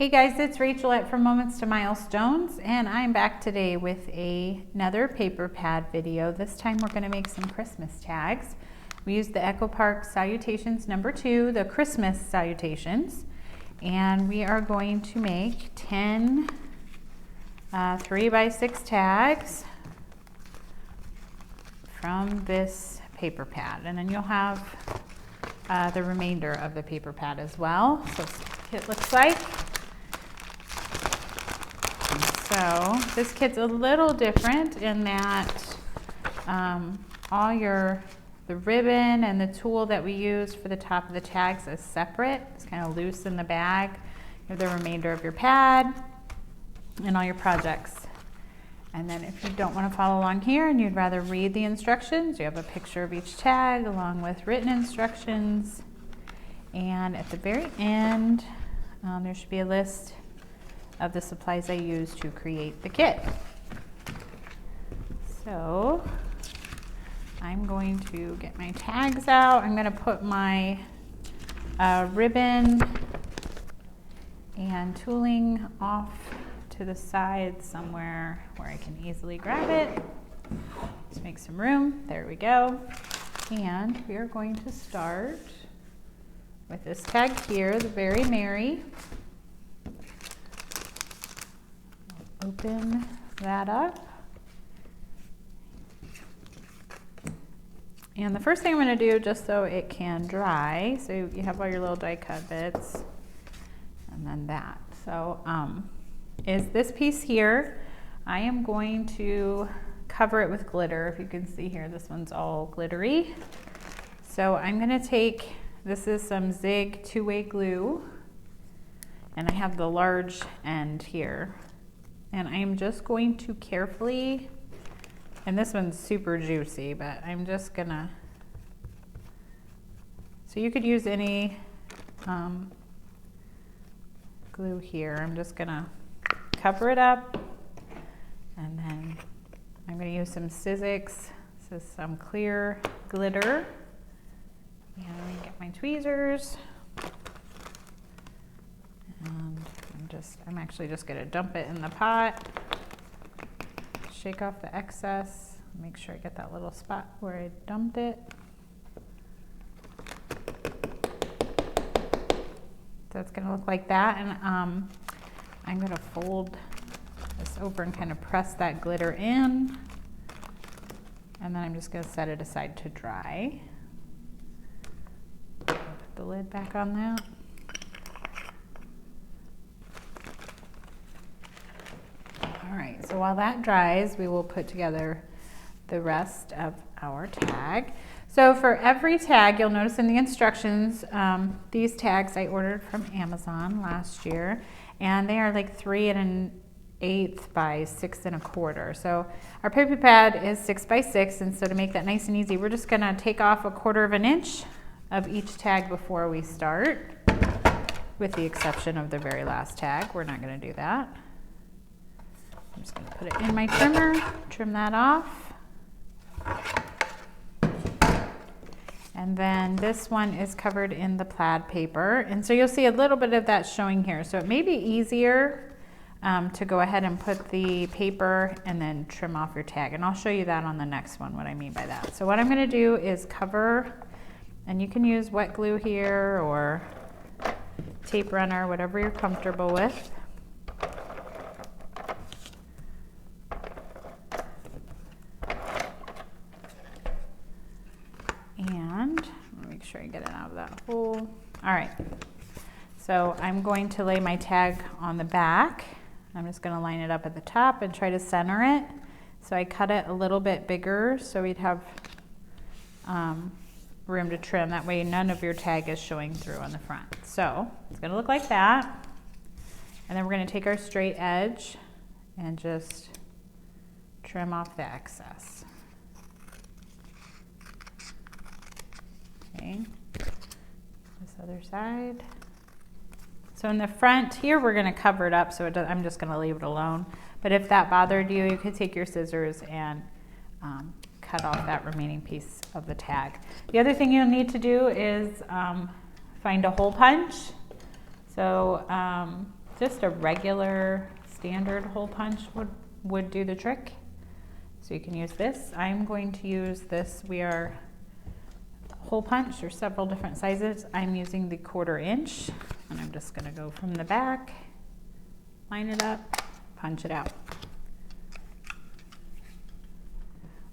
Hey guys, it's Rachelette from Moments to Milestones, and I'm back today with another paper pad video. This time we're going to make some Christmas tags. We used the EcoPark Salutations No. 2, the Christmas Salutations, and we are going to make 10 3x6 tags from this paper pad, and then you'll have the remainder of the paper pad as well. So this kit looks like. So this kit's a little different in that the ribbon and the tool that we use for the top of the tags is separate. It's kind of loose in the bag. You have the remainder of your pad and all your projects. And then if you don't want to follow along here and you'd rather read the instructions, you have a picture of each tag along with written instructions. And at the very end, there should be a list of the supplies I use to create the kit. So I'm going to get my tags out. I'm going to put my ribbon and tooling off to the side somewhere where I can easily grab it. Just make some room. There we go. And we are going to start with this tag here, the Very Merry. Open that up. And the first thing I'm going to do, just so it can dry, so you have all your little die cut bits, and then that. So is this piece here. I am going to cover it with glitter. If you can see here, this one's all glittery. So I'm going to take, this is some Zig two-way glue, and I have the large end here. And I'm just going to carefully, and this one's super juicy, but I'm just gonna, so you could use any glue here. I'm just gonna cover it up, and then I'm gonna use some Sizzix. This is some clear glitter. And I'm gonna get my tweezers. And I'm actually just going to dump it in the pot, shake off the excess, make sure I get that little spot where I dumped it. So it's going to look like that, and I'm going to fold this over and kind of press that glitter in, and then I'm just going to set it aside to dry. Put the lid back on that. All right, so while that dries, we will put together the rest of our tag. So for every tag, you'll notice in the instructions, these tags I ordered from Amazon last year, and they are like 3 1/8 by 6 1/4. So our paper pad is 6 by 6, and so to make that nice and easy, we're just gonna take off 1/4 inch of each tag before we start, with the exception of the very last tag. We're not gonna do that. I'm just going to put it in my trimmer, trim that off. And then this one is covered in the plaid paper. And so you'll see a little bit of that showing here. So it may be easier to go ahead and put the paper and then trim off your tag. And I'll show you that on the next one, what I mean by that. So what I'm going to do is cover, and you can use wet glue here or tape runner, whatever you're comfortable with. Make sure I get it out of that hole. All right, so I'm going to lay my tag on the back. I'm just going to line it up at the top and try to center it. So I cut it a little bit bigger so we'd have room to trim. That way none of your tag is showing through on the front. So it's going to look like that. And then we're going to take our straight edge and just trim off the excess. Okay, this other side. So in the front here, we're going to cover it up, so I'm just going to leave it alone. But if that bothered you, you could take your scissors and cut off that remaining piece of the tag. The other thing you'll need to do is find a hole punch. So just a regular standard hole punch would do the trick. So you can use this. I'm going to use this. We are hole punch. There's several different sizes. I'm using the 1/4 inch, and I'm just going to go from the back, line it up, punch it out.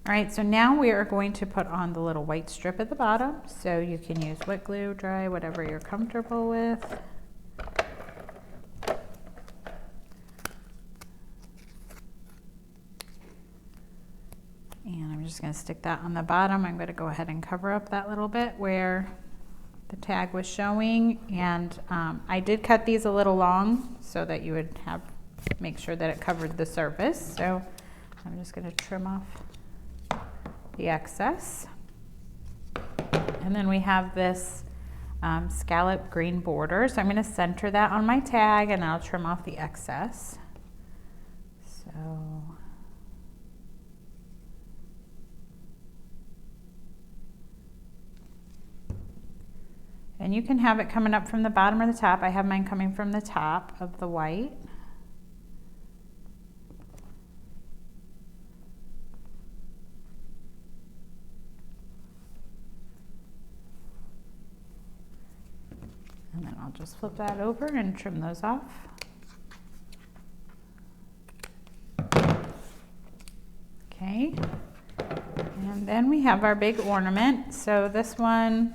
All right, so now we are going to put on the little white strip at the bottom. So you can use wet glue, dry, whatever you're comfortable with. And I'm just going to stick that on the bottom. I'm going to go ahead and cover up that little bit where the tag was showing. And I did cut these a little long so that you would make sure that it covered the surface. So I'm just going to trim off the excess. And then we have this scallop green border. So I'm going to center that on my tag, and I'll trim off the excess. So and you can have it coming up from the bottom or the top. I have mine coming from the top of the white. And then I'll just flip that over and trim those off. Okay. And then we have our big ornament. So this one,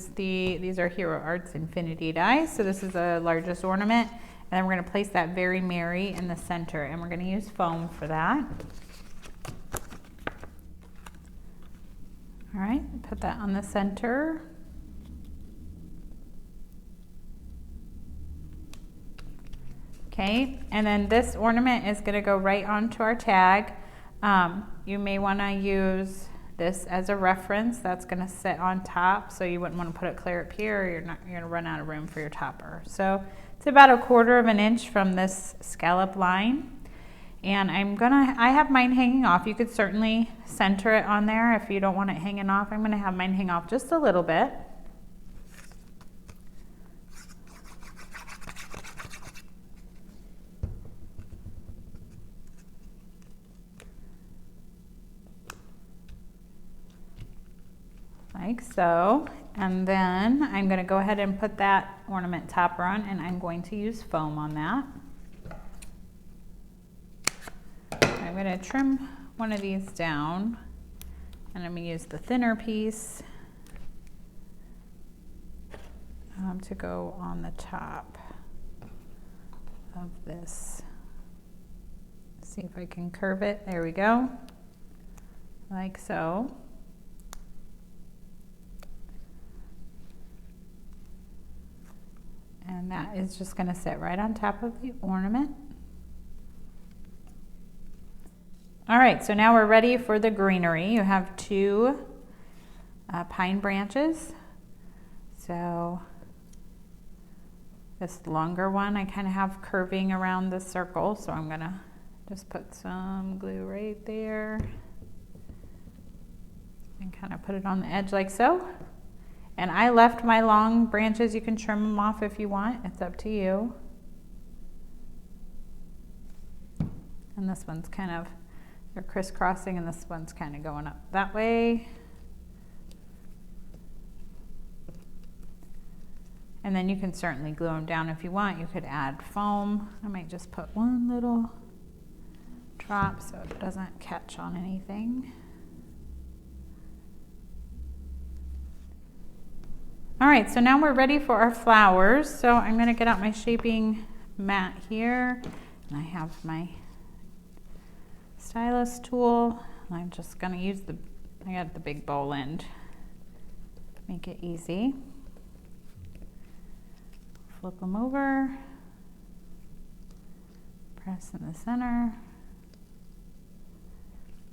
these are Hero Arts Infinity dies. So this is the largest ornament. And then we're going to place that Very Merry in the center. And we're going to use foam for that. All right, put that on the center. Okay, and then this ornament is going to go right onto our tag. You may want to use this as a reference. That's going to sit on top, so you wouldn't want to put it clear up here, or you're going to run out of room for your topper. So it's about 1/4 inch from this scallop line. And I have mine hanging off. You could certainly center it on there if you don't want it hanging off. I'm going to have mine hang off just a little bit. Like so. And then I'm going to go ahead and put that ornament topper on, and I'm going to use foam on that. I'm going to trim one of these down, and I'm going to use the thinner piece to go on the top of this. See if I can curve it. There we go. Like so. And that is just going to sit right on top of the ornament. All right, so now we're ready for the greenery. You have 2 pine branches. So this longer one I kind of have curving around the circle, so I'm going to just put some glue right there and kind of put it on the edge like so. And I left my long branches. You can trim them off if you want. It's up to you. And this one's kind of, they're crisscrossing, and this one's kind of going up that way. And then you can certainly glue them down if you want. You could add foam. I might just put one little drop so it doesn't catch on anything. All right, so now we're ready for our flowers. So I'm going to get out my shaping mat here, and I have my stylus tool. And I'm just going to use I got the big bowl end. Make it easy. Flip them over. Press in the center.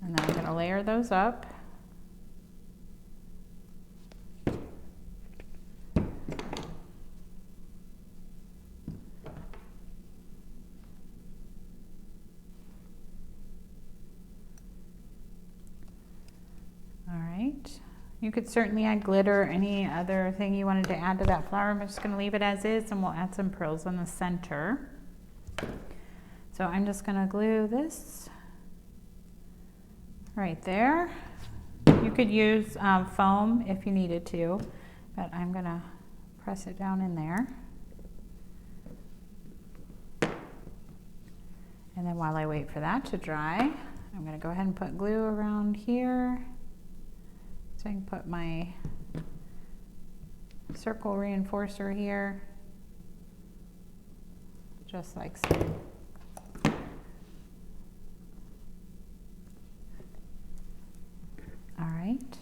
And then I'm going to layer those up. You could certainly add glitter, any other thing you wanted to add to that flower. I'm just going to leave it as is, and we'll add some pearls on the center. So I'm just going to glue this right there. You could use foam if you needed to, but I'm going to press it down in there. And then while I wait for that to dry, I'm going to go ahead and put glue around here. So I can put my circle reinforcer here, just like so. All right.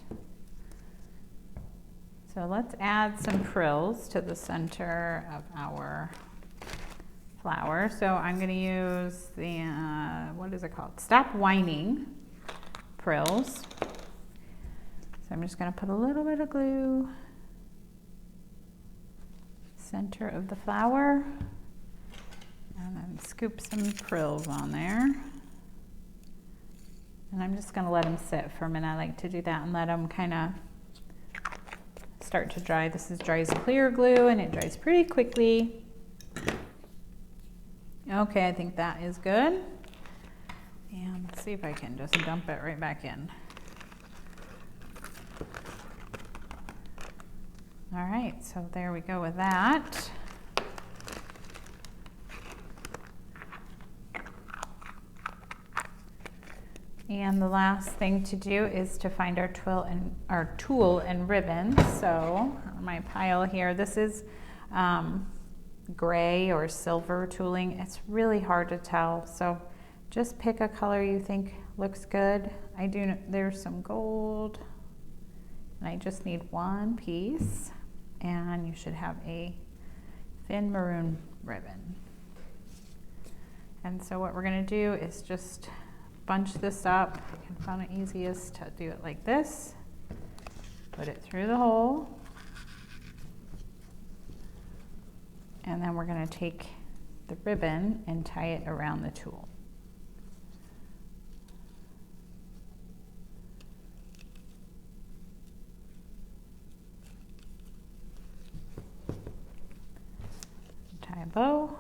So let's add some frills to the center of our flower. So I'm going to use the, what is it called? Stop Whining frills. So I'm just going to put a little bit of glue center of the flower, and then scoop some frills on there. And I'm just going to let them sit for a minute. I like to do that and let them kind of start to dry. This is dries clear glue, and it dries pretty quickly. Okay, I think that is good. And let's see if I can just dump it right back in. All right, so there we go with that. And the last thing to do is to find our tool and ribbon. So on my pile here, this is gray or silver tooling. It's really hard to tell, so just pick a color you think looks good. There's some gold, and I just need one piece, and you should have a thin maroon ribbon. And so what we're going to do is just bunch this up. I found it easiest to do it like this. Put it through the hole, and then we're going to take the ribbon and tie it around the tool. Tie a bow.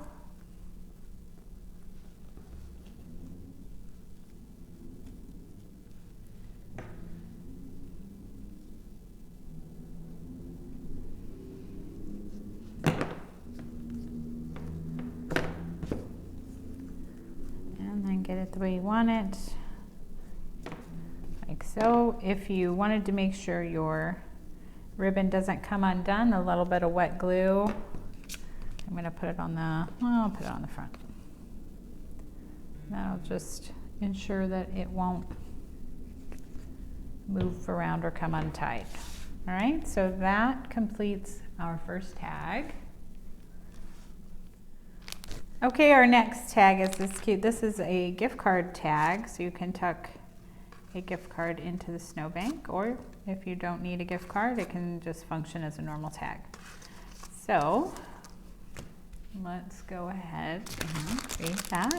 Get it the way you want it, like so. If you wanted to make sure your ribbon doesn't come undone, a little bit of wet glue, I'm going to put it on I'll put it on the front. That'll just ensure that it won't move around or come untied. All right, so that completes our first tag. Okay, our next tag is this cute. This is a gift card tag, so you can tuck a gift card into the snowbank, or if you don't need a gift card, it can just function as a normal tag. So let's go ahead and create that.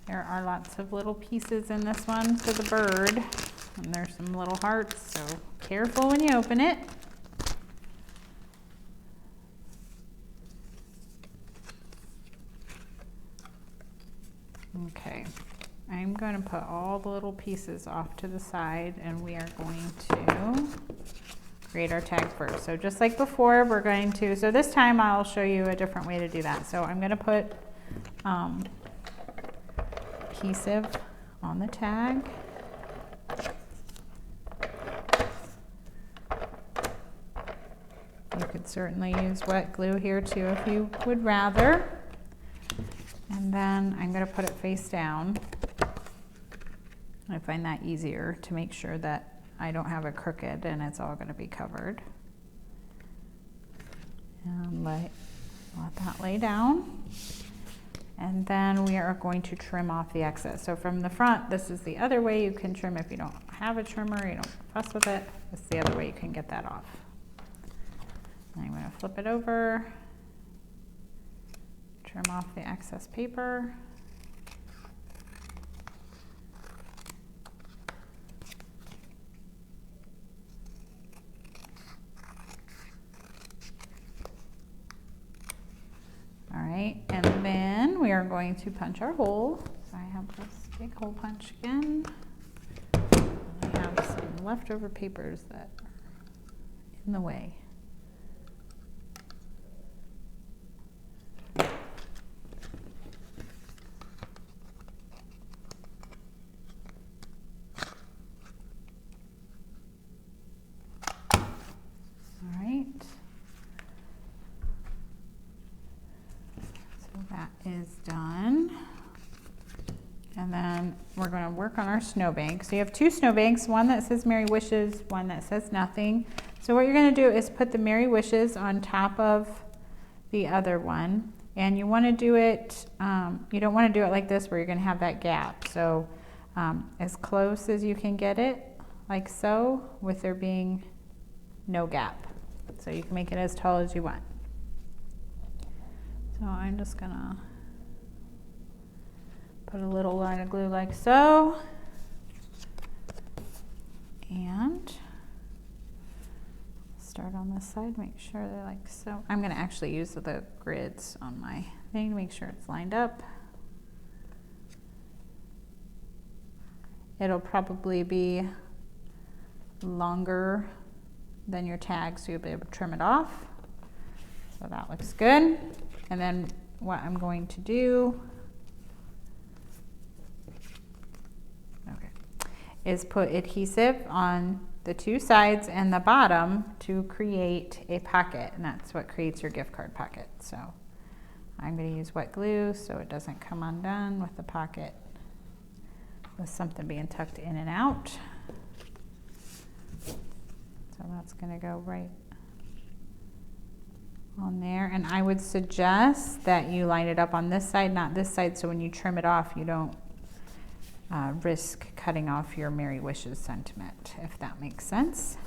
There are lots of little pieces in this one for the bird, and there's some little hearts, so careful when you open it. Okay, I'm going to put all the little pieces off to the side, and we are going to create our tag first. So just like before, we're going to, so this time I'll show you a different way to do that. So I'm going to put adhesive on the tag. You could certainly use wet glue here too if you would rather. And then I'm going to put it face down. I find that easier to make sure that I don't have it crooked and it's all going to be covered. And let that lay down. And then we are going to trim off the excess. So from the front, this is the other way you can trim if you don't have a trimmer, you don't fuss with it. This is the other way you can get that off. And I'm going to flip it over. Trim off the excess paper. Then we are going to punch our hole. So I have this big hole punch again. I have some leftover papers that are in the way. All right. So that is done. And then we're going to work on our snowbank. So you have two snowbanks, one that says Merry Wishes, one that says nothing. So what you're going to do is put the Merry Wishes on top of the other one. And you want to do it, you don't want to do it like this where you're going to have that gap. So as close as you can get it, like so, with there being no gap. So you can make it as tall as you want. So I'm just going to put a little line of glue like so, and start on this side, make sure they're like so. I'm going to actually use the grids on my thing to make sure it's lined up. It'll probably be longer than your tag, so you'll be able to trim it off. So that looks good. And then what I'm going to do is put adhesive on the two sides and the bottom to create a pocket, and that's what creates your gift card pocket. So I'm going to use wet glue so it doesn't come undone with the pocket with something being tucked in and out. So that's going to go right on there, and I would suggest that you line it up on this side, not this side, so when you trim it off you don't risk cutting off your Merry Wishes sentiment, if that makes sense.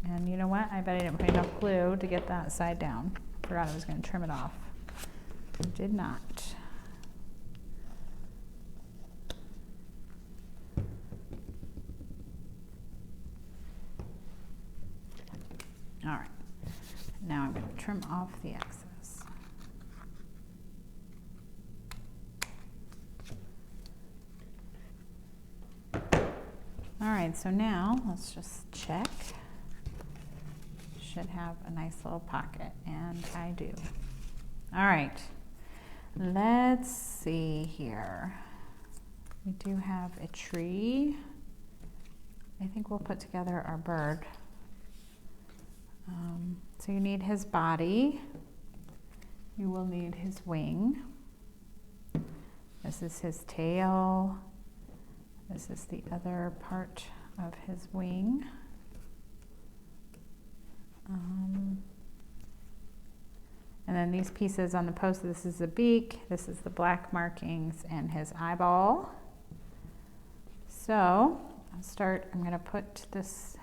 And you know what? I bet I didn't put enough glue to get that side down. Forgot I was going to trim it off. Did not. All right. Now I'm going to trim off the excess. All right, so now let's just check. Should have a nice little pocket, and I do. All right, let's see here. We do have a tree. I think we'll put together our bird. So you need his body. You will need his wing. This is his tail. This is the other part of his wing. And then these pieces on the post, this is the beak, this is the black markings, and his eyeball. So I'll start, I'm going to put this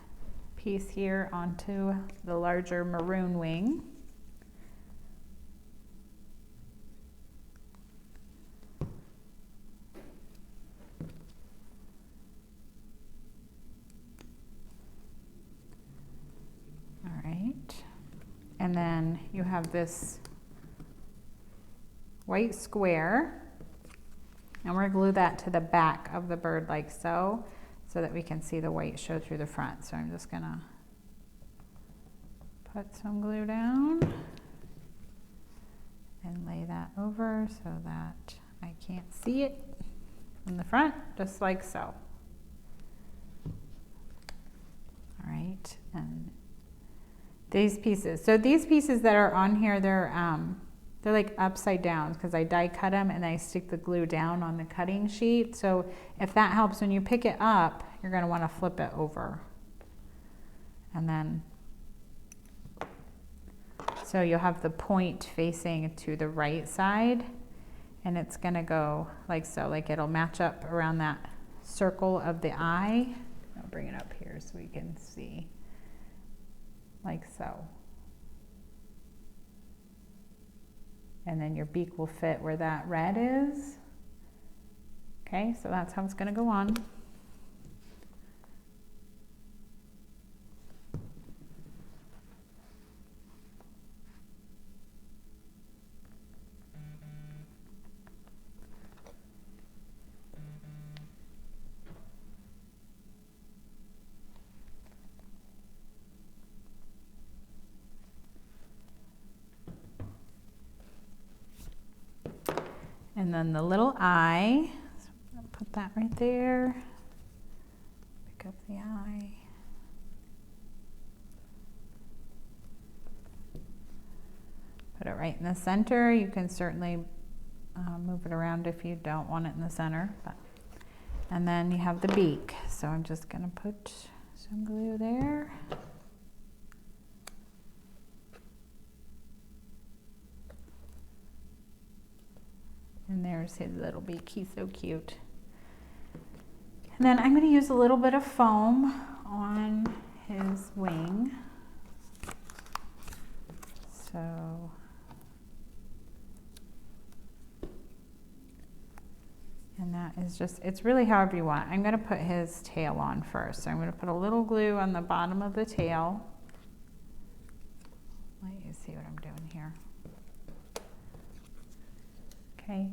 piece here onto the larger maroon wing. And then you have this white square, and we're going to glue that to the back of the bird like so, so that we can see the white show through the front. So I'm just going to put some glue down and lay that over so that I can't see it in the front, just like so. All right, and these pieces. So these pieces that are on here, they're like upside down because I die cut them and I stick the glue down on the cutting sheet. So if that helps, when you pick it up, you're going to want to flip it over. And then, so you'll have the point facing to the right side, and it's going to go like so, like it'll match up around that circle of the eye. I'll bring it up here so we can see. Like so. And then your beak will fit where that red is. Okay, so that's how it's going to go on. And then the little eye, so I'm gonna put that right there. Pick up the eye. Put it right in the center. You can certainly move it around if you don't want it in the center. And then you have the beak. So I'm just gonna put some glue there. And there's his little beak. He's so cute. And then I'm gonna use a little bit of foam on his wing. So and that is just, it's really however you want. I'm gonna put his tail on first. So I'm gonna put a little glue on the bottom of the tail. Let you see what I'm doing here. Okay,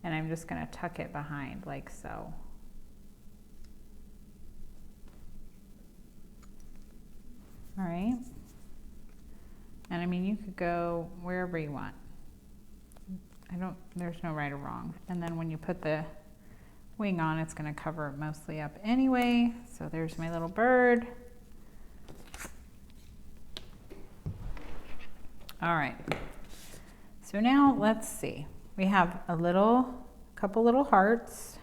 and I'm just gonna tuck it behind like so. All right. And I mean, you could go wherever you want. There's no right or wrong. And then when you put the wing on, it's gonna cover it mostly up anyway. So there's my little bird. All right. So now let's see. We have couple little hearts.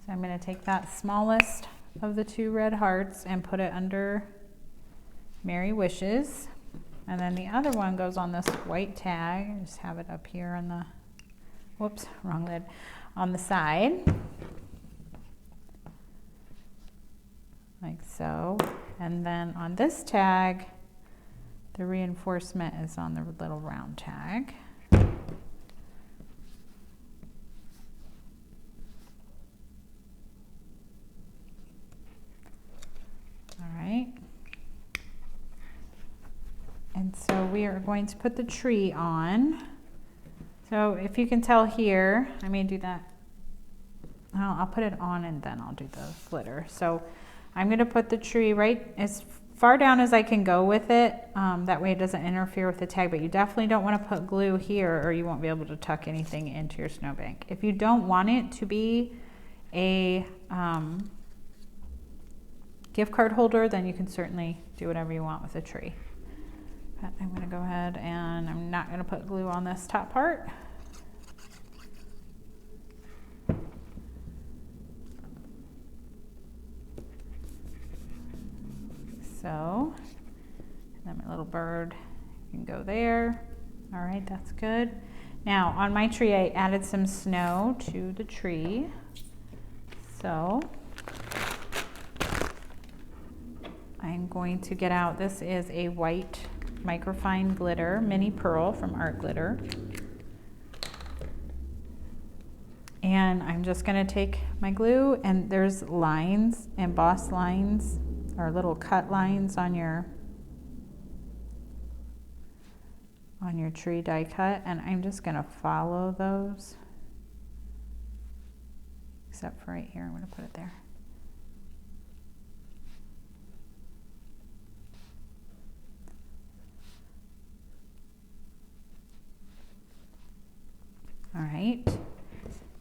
So I'm gonna take that smallest of the two red hearts and put it under Merry Wishes. And then the other one goes on this white tag. I just have it up here on the, whoops, wrong lid, on the side. Like so. And then on this tag, the reinforcement is on the little round tag. All right. And so we are going to put the tree on. So if you can tell here, I may do that. I'll put it on and then I'll do the glitter. So I'm going to put the tree right as far down as I can go with it. That way it doesn't interfere with the tag, but you definitely don't want to put glue here or you won't be able to tuck anything into your snowbank. If you don't want it to be a gift card holder, then you can certainly do whatever you want with the tree. But I'm going to go ahead and I'm not going to put glue on this top part. So, and then my little bird can go there. All right, that's good. Now on my tree, I added some snow to the tree. So I'm going to get out, this is a white microfine glitter, mini pearl from Art Glitter. And I'm just gonna take my glue, and there's lines, embossed lines, or little cut lines on your tree die cut, and I'm just gonna follow those. Except for right here, I'm gonna put it there. All right,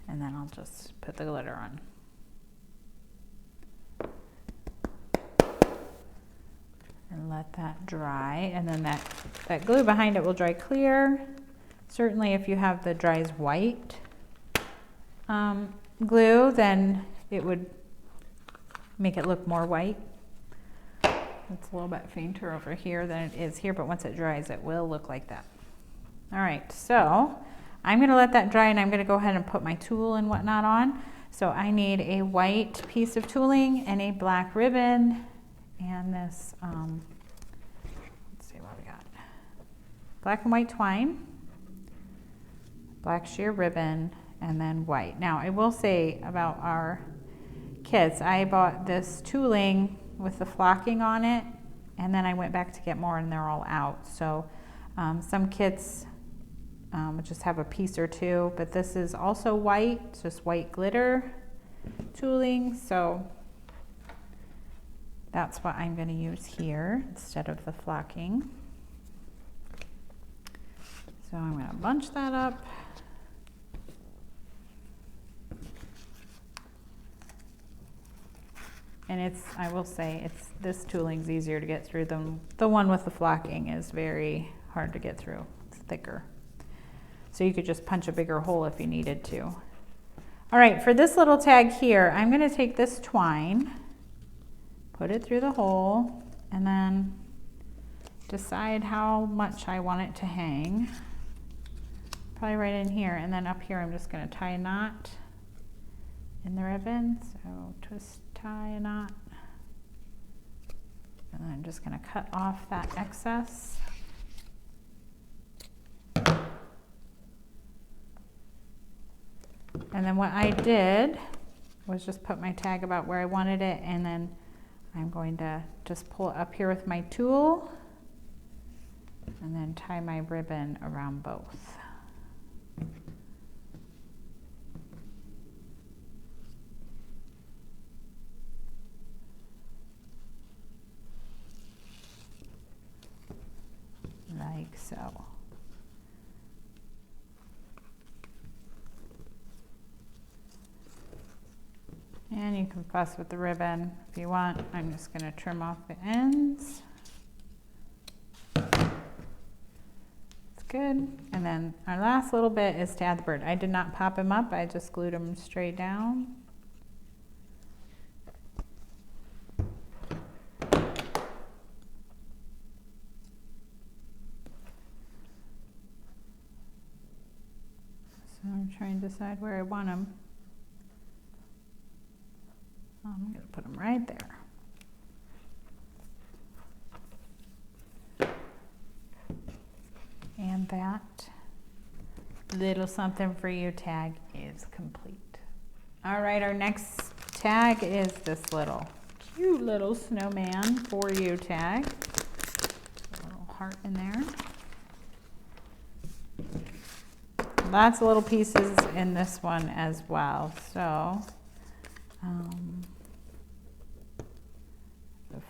and then I'll just put the glitter on. And let that dry, and then that glue behind it will dry clear. Certainly if you have the dries white glue, then it would make it look more white. It's a little bit fainter over here than it is here, but once it dries, it will look like that. All right, so I'm gonna let that dry, and I'm gonna go ahead and put my tool and whatnot on. So I need a white piece of tooling and a black ribbon, and this, let's see what we got. Black and white twine, black sheer ribbon, and then white. Now I will say about our kits, I bought this tooling with the flocking on it, and then I went back to get more and they're all out. So some kits just have a piece or two, but this is also white, it's just white glitter tooling. So that's what I'm going to use here instead of the flocking. So I'm going to bunch that up. And I will say, this tooling's easier to get through than the one with the flocking is very hard to get through. It's thicker. So you could just punch a bigger hole if you needed to. All right, for this little tag here, I'm gonna take this twine, put it through the hole, and then decide how much I want it to hang. Probably right in here, and then up here I'm just gonna tie a knot in the ribbon. So twist, tie a knot, and then I'm just gonna cut off that excess. And then what I did was just put my tag about where I wanted it, and then I'm going to just pull it up here with my tool and then tie my ribbon around both. Like so. And you can fuss with the ribbon if you want. I'm just going to trim off the ends. It's good. And then our last little bit is to add the bird. I did not pop him up, I just glued him straight down. So I'm trying to decide where I want him. I'm going to put them right there. And that little something for you tag is complete. All right, our next tag is this little cute little snowman for you tag. A little heart in there. Lots of little pieces in this one as well. So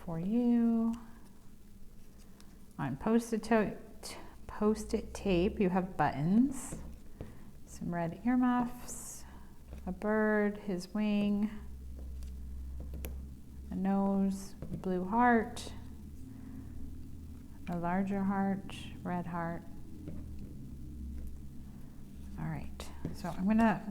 for you, on post-it tape, you have buttons, some red earmuffs, a bird, his wing, a nose, a blue heart, a larger heart, red heart. All right, so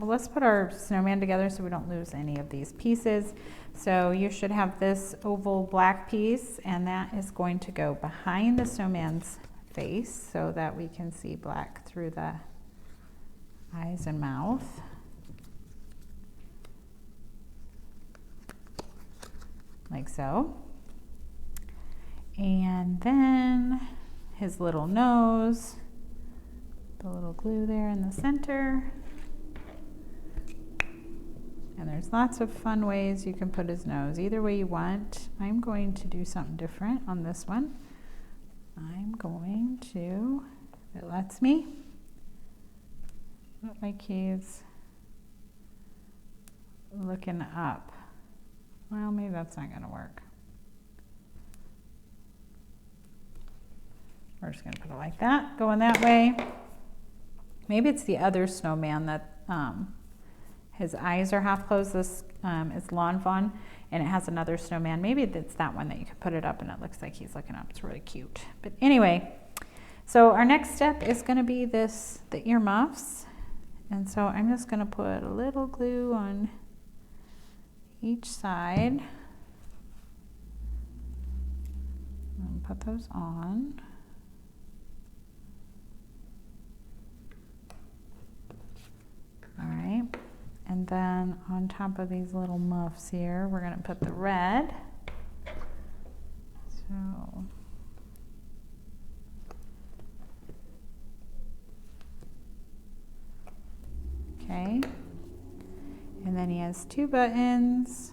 let's put our snowman together so we don't lose any of these pieces. So you should have this oval black piece, and that is going to go behind the snowman's face so that we can see black through the eyes and mouth. Like so. And then his little nose, the little glue there in the center. And there's lots of fun ways you can put his nose, either way you want. I'm going to do something different on this one. I'm going to, if it lets me, look like he's looking up. Well, maybe that's not gonna work. We're just gonna put it like that, going that way. Maybe it's the other snowman that his eyes are half closed. This is Lawn Fawn, and it has another snowman. Maybe it's that one that you could put it up and it looks like he's looking up. It's really cute. But anyway, so our next step is going to be the earmuffs. And so I'm just going to put a little glue on each side. And put those on. All right. And then on top of these little muffs here, we're going to put the red. So, okay. And then he has two buttons.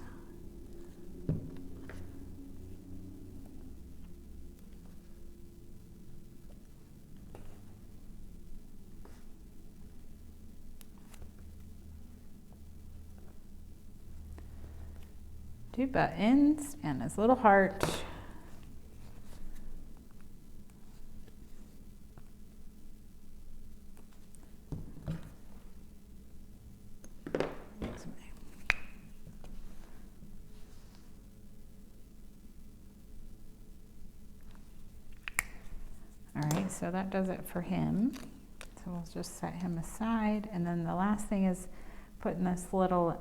Two buttons and his little heart. so that does it for him. So we'll just set him aside. And then the last thing is putting this little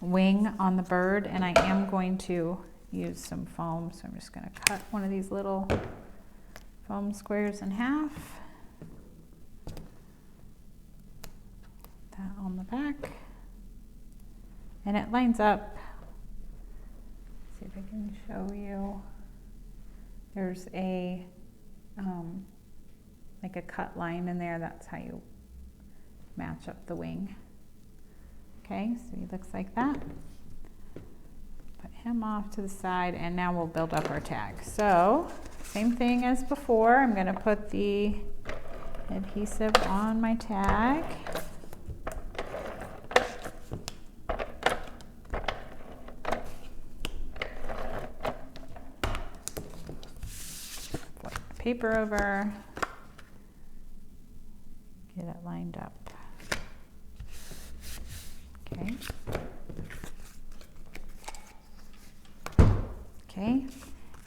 wing on the bird, and I am going to use some foam. So I'm just going to cut one of these little foam squares in half. That on the back. And it lines up. Let's see if I can show you. There's a like a cut line in there. That's how you match up the wing. Okay, so he looks like that. Put him off to the side, and now we'll build up our tag. So same thing as before. I'm going to put the adhesive on my tag. Paper over, get it lined up. Okay. Okay,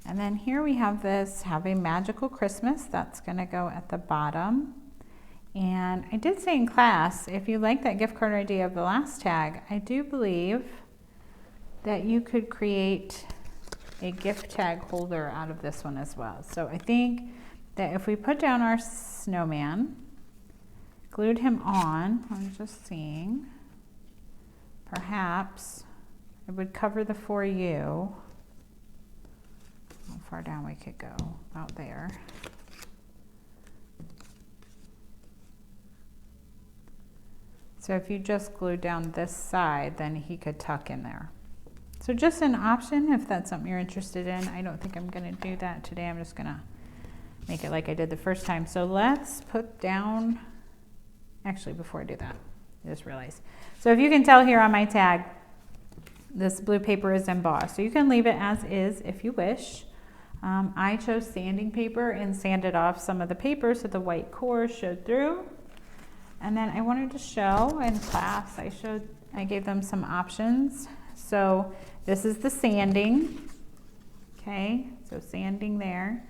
and then here we have this Have a Magical Christmas. That's going to go at the bottom. And I did say in class, if you like that gift card idea of the last tag, I do believe that you could create a gift tag holder out of this one as well. So I think that if we put down our snowman, glued him on, I'm just seeing, perhaps it would cover the For You. How far down we could go, about there. So if you just glued down this side, then he could tuck in there. So just an option if that's something you're interested in. I don't think I'm going to do that today. I'm just going to make it like I did the first time. So let's put down, actually before I do that, I just realized. So if you can tell here on my tag, this blue paper is embossed. So you can leave it as is if you wish. I chose sanding paper and sanded off some of the paper so the white core showed through. And then I wanted to show in class, I gave them some options. So this is the sanding, okay, so sanding there.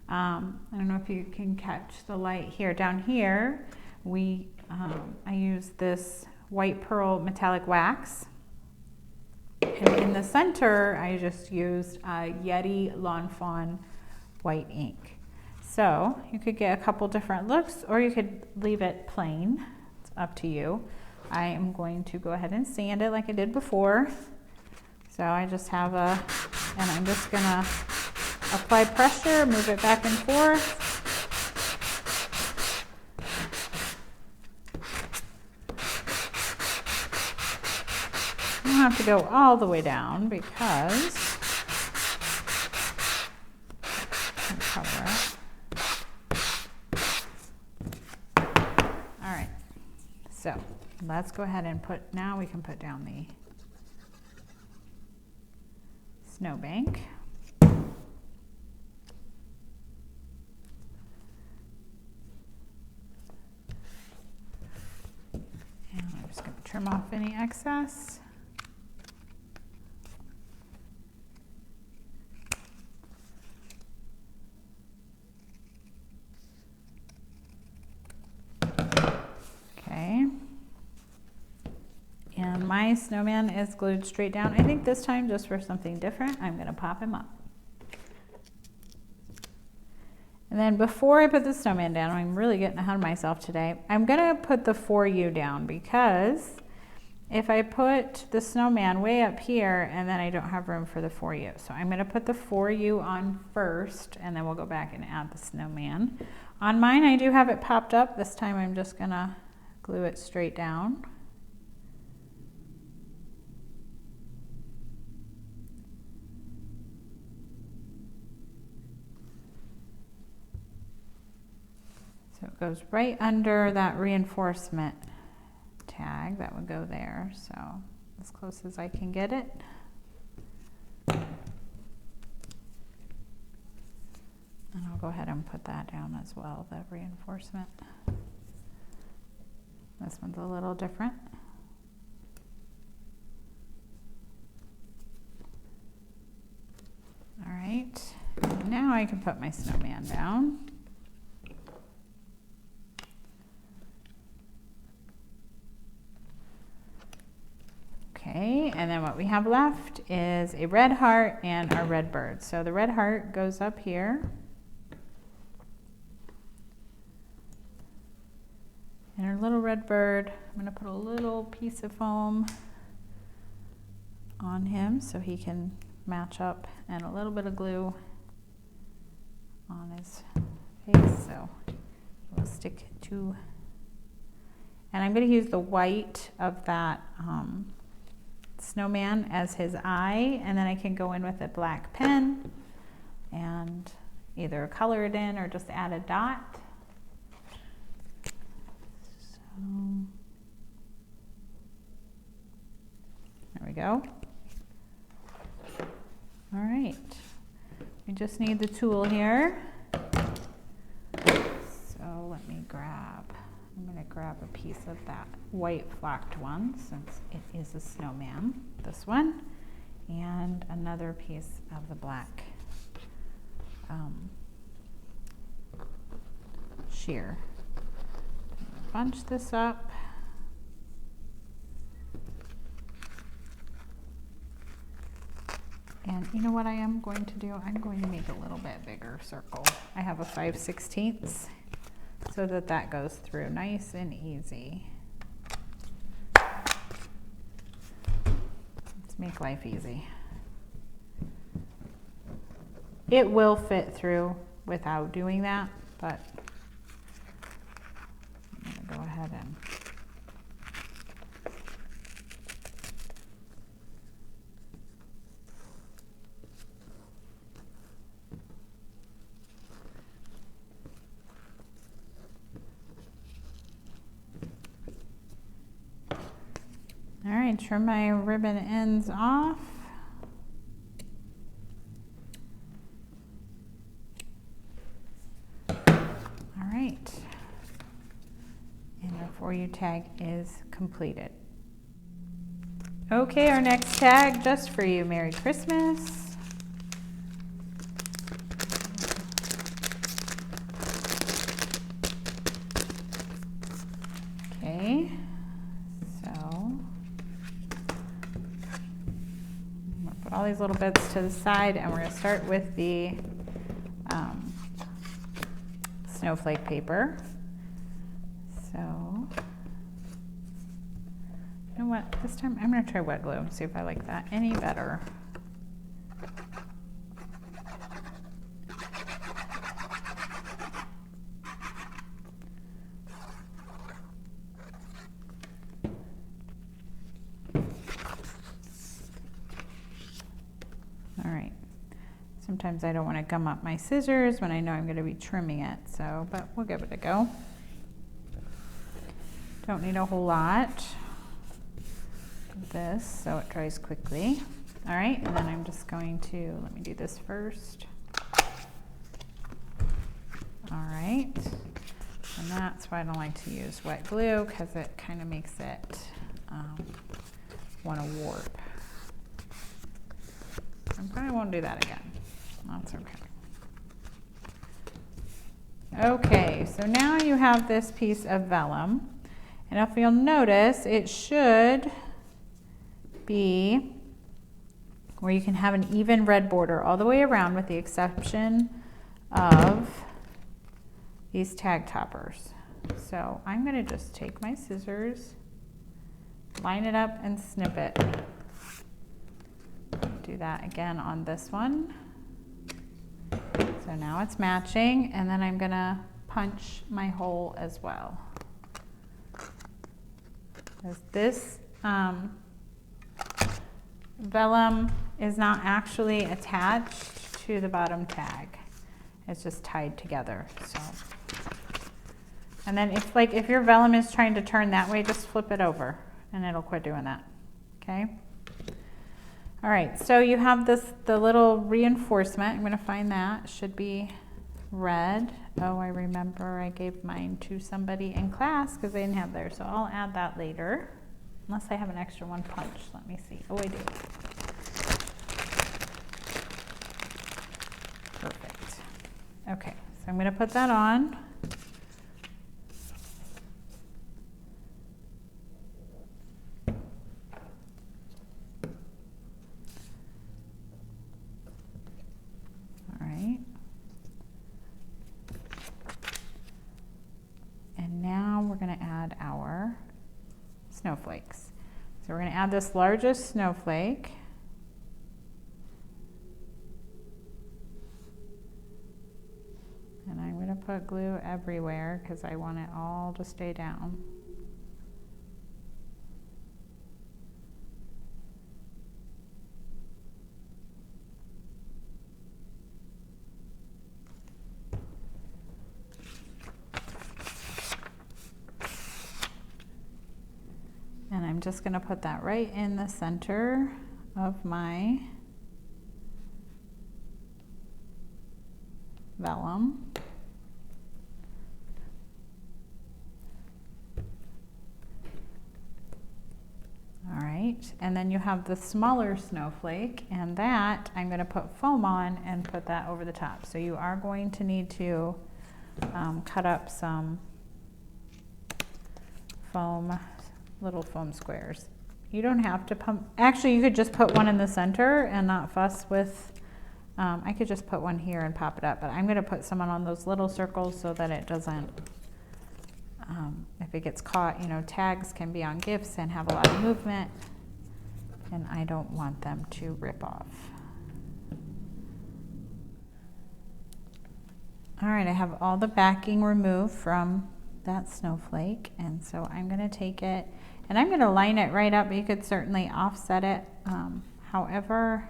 I don't know if you can catch the light here. Down here, I use this white pearl metallic wax. And in the center, I just used Yeti Lawn Fawn white ink. So you could get a couple different looks, or you could leave it plain. It's up to you. I am going to go ahead and sand it like I did before. So I just have and I'm just gonna apply pressure, move it back and forth. You don't have to go all the way down because cover it. All right, so let's go ahead and now we can put down the snowbank. And I'm just going to trim off any excess. Okay. And my snowman is glued straight down. I think this time, just for something different, I'm going to pop him up. And then before I put the snowman down, I'm really getting ahead of myself today, I'm going to put the For You down, because if I put the snowman way up here and then I don't have room for the For You. So I'm going to put the For You on first, and then we'll go back and add the snowman. On mine, I do have it popped up. This time I'm just going to glue it straight down. So it goes right under that reinforcement tag. That would go there. So as close as I can get it. And I'll go ahead and put that down as well, the reinforcement. This one's a little different. All right, now now I can put my snowman down. Okay, and then what we have left is a red heart and our red bird. So the red heart goes up here. And our little red bird, I'm going to put a little piece of foam on him so he can match up, and a little bit of glue on his face so we'll stick to. And I'm going to use the white of that snowman as his eye, and then I can go in with a black pen and either color it in or just add a dot. So there we go. All right, we just need the tool here. So let me I'm going to grab a piece of that white flocked one since it is a snowman, this one, and another piece of the black sheer. Bunch this up. And you know what I am going to do? I'm going to make a little bit bigger circle. I have a 5/16 so that goes through nice and easy. Let's make life easy. It will fit through without doing that, but I'm going to go ahead and all right, trim my ribbon ends off. All right, and our For You tag is completed. Okay, our next tag, Just For You, Merry Christmas. Okay, so put all these little bits to the side, and we're going to start with the snowflake paper. So, you know what, this time I'm going to try wet glue, see if I like that any better. All right, sometimes I don't want to gum up my scissors when I know I'm going to be trimming it, so, but we'll give it a go. Don't need a whole lot of this, so it dries quickly. All right, and then I'm just going to, let me do this first. All right, and that's why I don't like to use wet glue, because it kind of makes it want to warp. I probably won't do that again. That's okay. Okay, so now you have this piece of vellum, and if you'll notice, it should be where you can have an even red border all the way around, with the exception of these tag toppers. So I'm going to just take my scissors, line it up, and snip it. Do that again on this one. So now it's matching, and then I'm going to punch my hole as well. This vellum is not actually attached to the bottom tag. It's just tied together. So, and then if your vellum is trying to turn that way, just flip it over and it'll quit doing that. Okay. All right. So you have the little reinforcement. I'm going to find that. It should be red. Oh, I remember I gave mine to somebody in class because they didn't have theirs. So I'll add that later. Unless I have an extra one punch. Let me see. Oh, I do. Perfect. Okay, so I'm going to put that on. All right. And now we're going to add our snowflakes. So we're going to add this largest snowflake. And I'm going to put glue everywhere because I want it all to stay down. And I'm just going to put that right in the center of my vellum. All right, and then you have the smaller snowflake, and that I'm going to put foam on and put that over the top. So you are going to need to cut up some foam, little foam squares. You don't have to pump, actually you could just put one in the center and not fuss with, I could just put one here and pop it up, but I'm going to put someone on those little circles so that it doesn't, if it gets caught, you know, tags can be on gifts and have a lot of movement, and I don't want them to rip off. All right, I have all the backing removed from that snowflake, and so I'm going to take it and I'm going to line it right up. You could certainly offset it however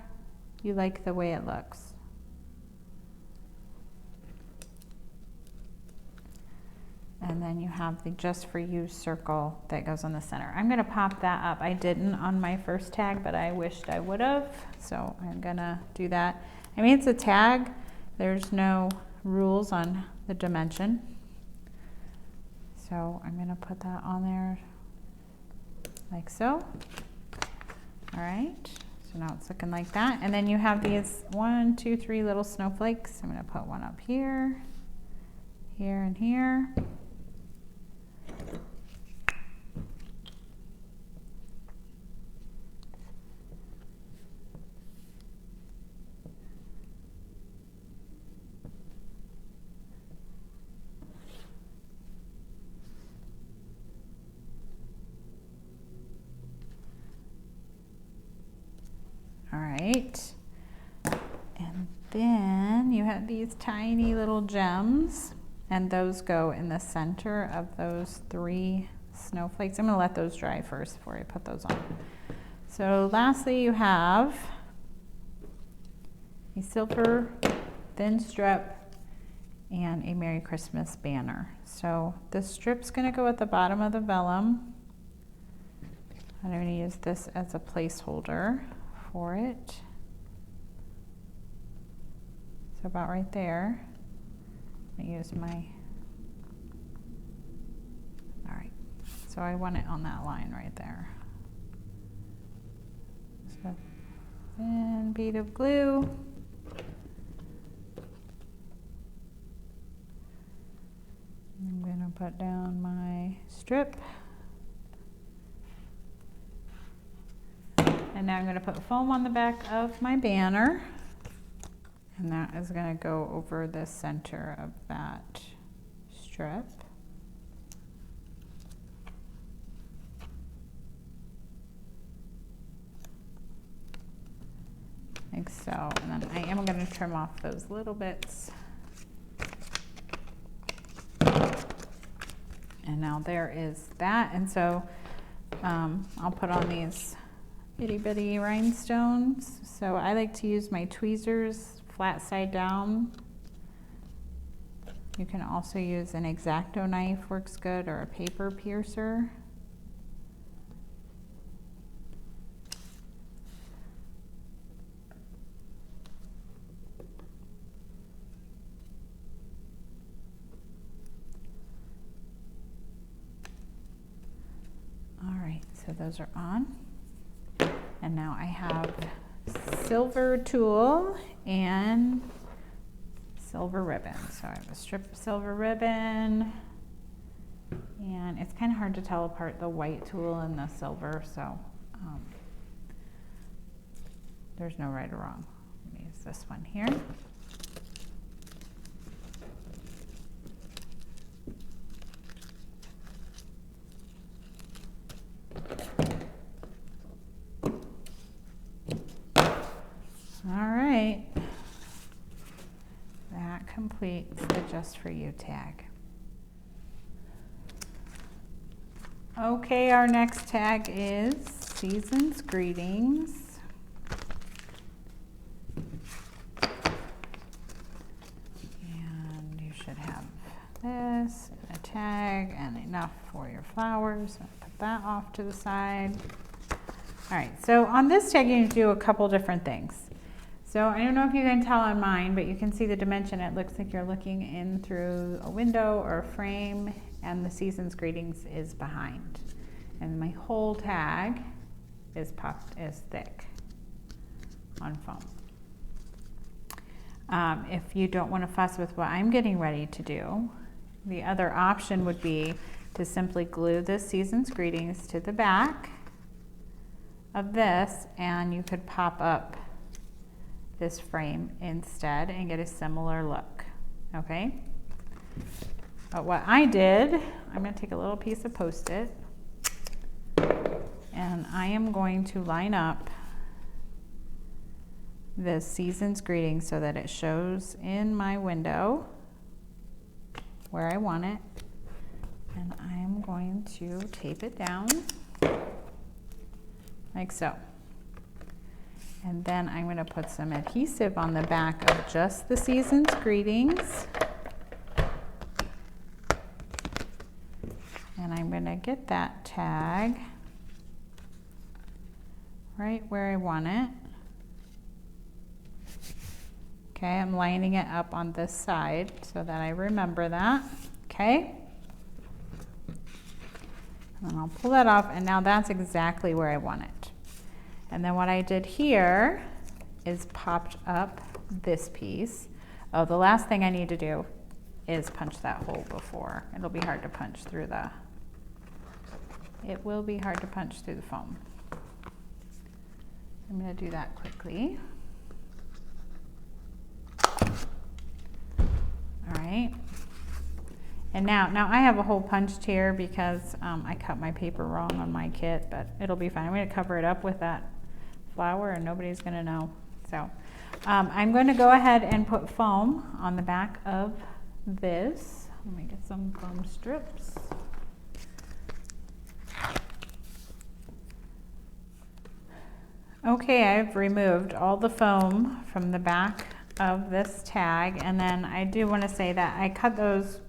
you like the way it looks. And then you have the just for you circle that goes on the center. I'm going to pop that up. I didn't on my first tag, but I wished I would have, so I'm going to do that. I mean, it's a tag. There's no rules on the dimension. So I'm going to put that on there like so. All right, so now it's looking like that. And then you have these 1, 2, 3 little snowflakes. I'm going to put one up here, here, and here. All right, and then you have these tiny little gems, and those go in the center of those 3 snowflakes. I'm going to let those dry first before I put those on. So lastly, you have a silver thin strip and a Merry Christmas banner. So this strip's going to go at the bottom of the vellum. I'm going to use this as a placeholder for it. So about right there. I use my, all right, so I want it on that line right there. So thin bead of glue. I'm going to put down my strip. And now I'm going to put foam on the back of my banner, and that is going to go over the center of that strip. Like so. And then I am going to trim off those little bits. And now there is that. And so I'll put on these itty bitty rhinestones. So I like to use my tweezers flat side down. You can also use an X-Acto knife, works good, or a paper piercer. All right, so those are on. And now I have silver tulle and silver ribbon. So I have a strip of silver ribbon, and it's kind of hard to tell apart the white tulle and the silver, so there's no right or wrong. Let me use this one here. All right, that completes the Just For You tag. Okay, our next tag is Season's Greetings. And you should have this, a tag, and enough for your flowers. I'll put that off to the side. All right, so on this tag you need to do a couple different things. So I don't know if you can tell on mine, but you can see the dimension. It looks like you're looking in through a window or a frame, and the Season's Greetings is behind. And my whole tag is thick on foam. If you don't want to fuss with what I'm getting ready to do, the other option would be to simply glue the Season's Greetings to the back of this, and you could pop up this frame instead and get a similar look, okay? But what I did, I'm going to take a little piece of Post-it, and I am going to line up the Season's Greetings so that it shows in my window where I want it, and I'm going to tape it down like so. And then I'm going to put some adhesive on the back of just the Season's Greetings. And I'm going to get that tag right where I want it. Okay, I'm lining it up on this side so that I remember that. Okay. And I'll pull that off, and now that's exactly where I want it. And then what I did here is popped up this piece. Oh, the last thing I need to do is punch that hole before. It'll be hard to punch through the, it will be hard to punch through the foam. I'm going to do that quickly. All right. And now I have a hole punched here because I cut my paper wrong on my kit, but it'll be fine. I'm going to cover it up with that flower and nobody's going to know. So I'm going to go ahead and put foam on the back of this. Let me get some foam strips. Okay, I've removed all the foam from the back of this tag, and then I do want to say that I cut those,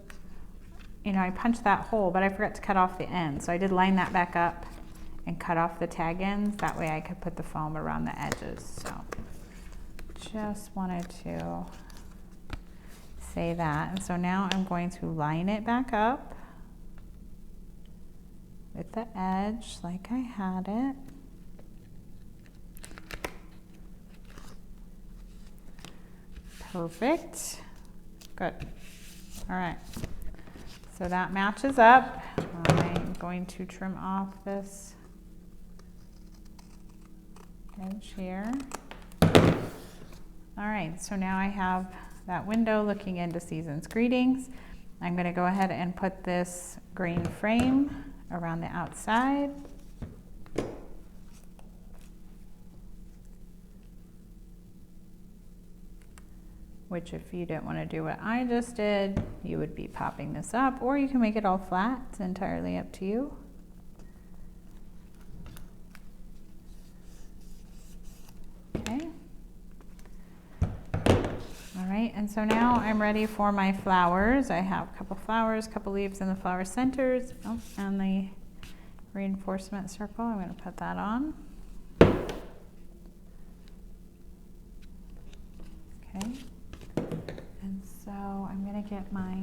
you know, I punched that hole, but I forgot to cut off the end. So I did line that back up and cut off the tag ends. That way I could put the foam around the edges. So just wanted to say that. And so now I'm going to line it back up with the edge like I had it. Perfect. Good. All right. So that matches up. I'm going to trim off this edge here. All right, so now I have that window looking into Season's Greetings. I'm going to go ahead and put this green frame around the outside. Which, if you didn't want to do what I just did, you would be popping this up, or you can make it all flat. It's entirely up to you. Okay. All right, and so now I'm ready for my flowers. I have a couple flowers, a couple leaves in the flower centers, and the reinforcement circle. I'm going to put that on. Okay. And so I'm going to get my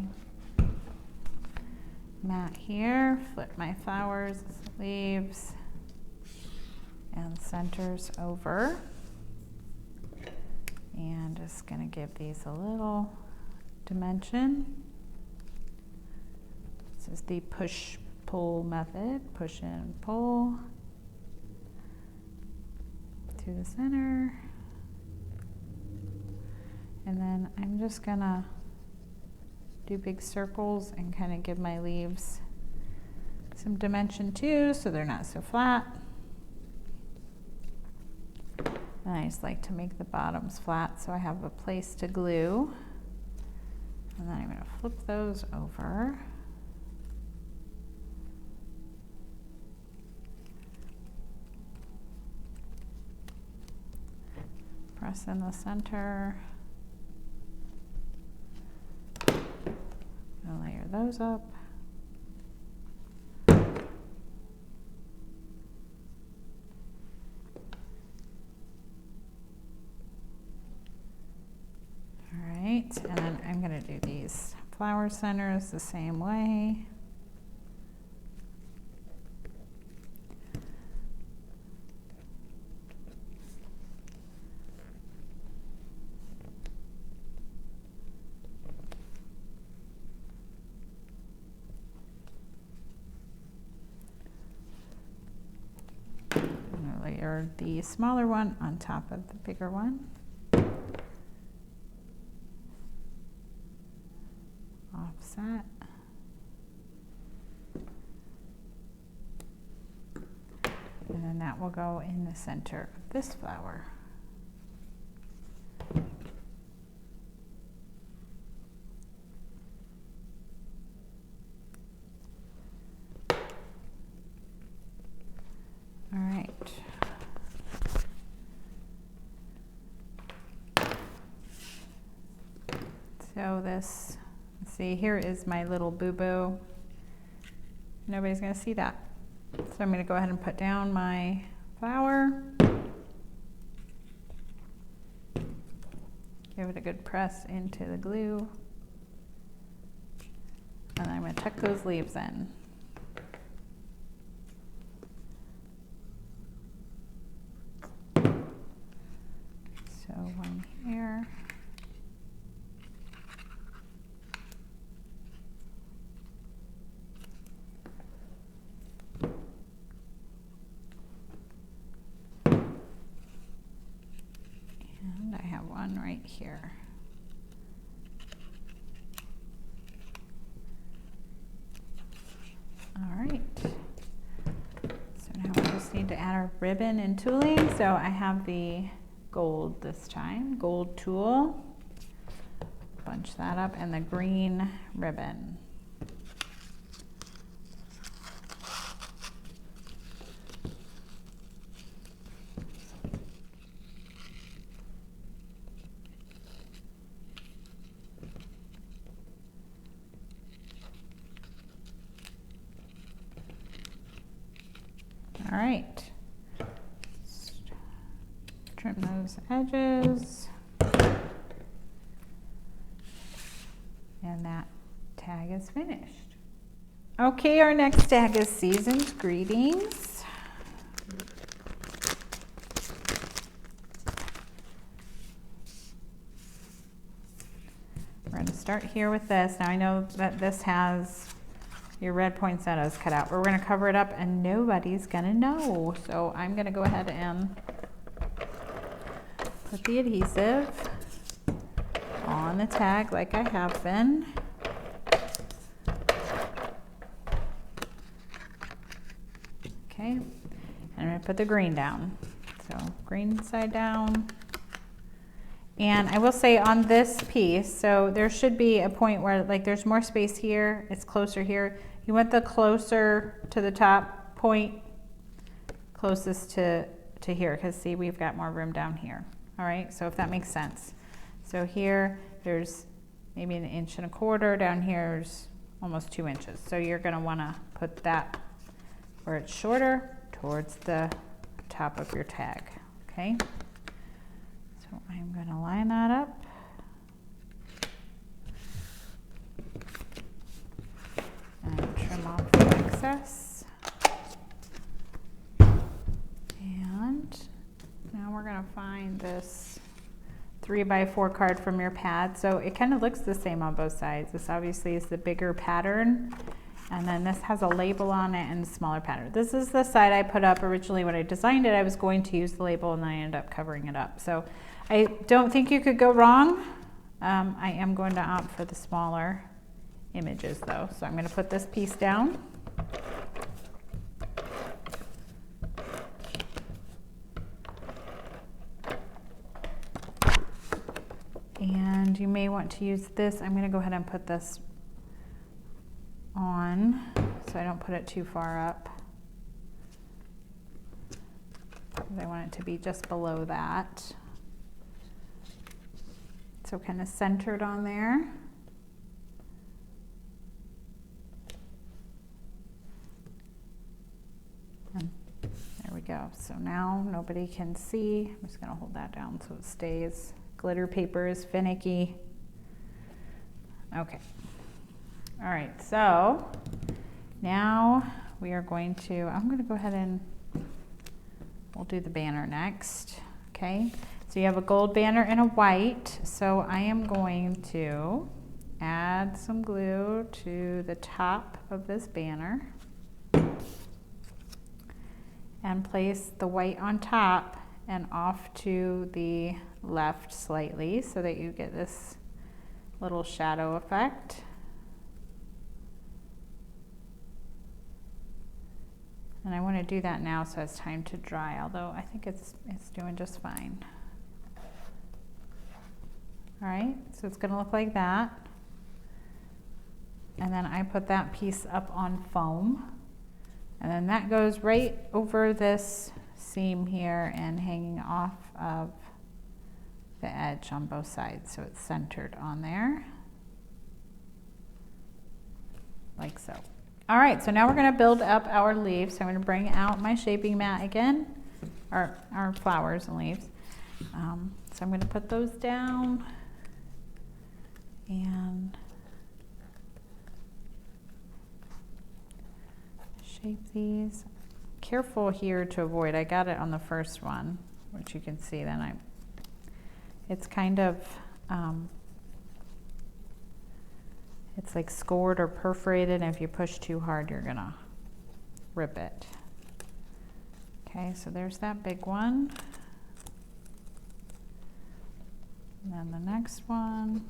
mat here, flip my flowers, leaves, and centers over. And just going to give these a little dimension. This is the push-pull method. Push and pull to the center. And then I'm just gonna do big circles and kind of give my leaves some dimension too, so they're not so flat. And I just like to make the bottoms flat so I have a place to glue. And then I'm going to flip those over. Press in the center. And layer those up. And then I'm going to do these flower centers the same way. I'm going to layer the smaller one on top of the bigger one. Offset. And then that will go in the center of this flower. All right. So this, see, here is my little boo-boo. Nobody's going to see that. So I'm going to go ahead and put down my flower. Give it a good press into the glue. And I'm going to tuck those leaves in. So one here. And I have one right here. All right. So now we just need to add our ribbon and tooling. So I have the gold this time, gold tool. Bunch that up, and the green ribbon. All right, trim those edges, and that tag is finished. Okay, our next tag is Season's Greetings. We're going to start here with this. Now I know that this has your red poinsettias cut out. We're going to cover it up and nobody's going to know. So I'm going to go ahead and put the adhesive on the tag like I have been. Okay, and I'm going to put the green down. So green side down. And I will say on this piece, so there should be a point where like there's more space here, it's closer here. You want the closer to the top point, closest to here, because see, we've got more room down here. All right, so if that makes sense. So here, there's maybe 1.25 inches, down here's almost 2 inches. So you're gonna wanna put that where it's shorter towards the top of your tag, okay? So I'm gonna line that up. And trim off the excess. And now we're going to find this 3x4 card from your pad. So it kind of looks the same on both sides. This obviously is the bigger pattern, and then this has a label on it and a smaller pattern. This is the side I put up originally when I designed it. I was going to use the label and then I ended up covering it up. So I don't think you could go wrong. I am going to opt for the smaller images though. So I'm going to put this piece down. And you may want to use this. I'm going to go ahead and put this on so I don't put it too far up. I want it to be just below that. So kind of centered on there. And there we go. So now nobody can see. I'm just going to hold that down so it stays. Glitter paper is finicky. Okay. All right, so now we are going to, I'm going to go ahead and we'll do the banner next. Okay, so you have a gold banner and a white. So I am going to add some glue to the top of this banner and place the white on top and off to the left slightly so that you get this little shadow effect. And I want to do that now so it's time to dry, although I think it's doing just fine. All right, so it's going to look like that. And then I put that piece up on foam. And then that goes right over this seam here and hanging off of the edge on both sides, so it's centered on there, like so. All right, so now we're going to build up our leaves. So I'm going to bring out my shaping mat again, our flowers and leaves. So I'm going to put those down and shape these. Careful here to avoid, I got it on the first one, which you can see, then it's kind of, it's like scored or perforated, and if you push too hard, you're gonna rip it. Okay, so there's that big one. And then the next one.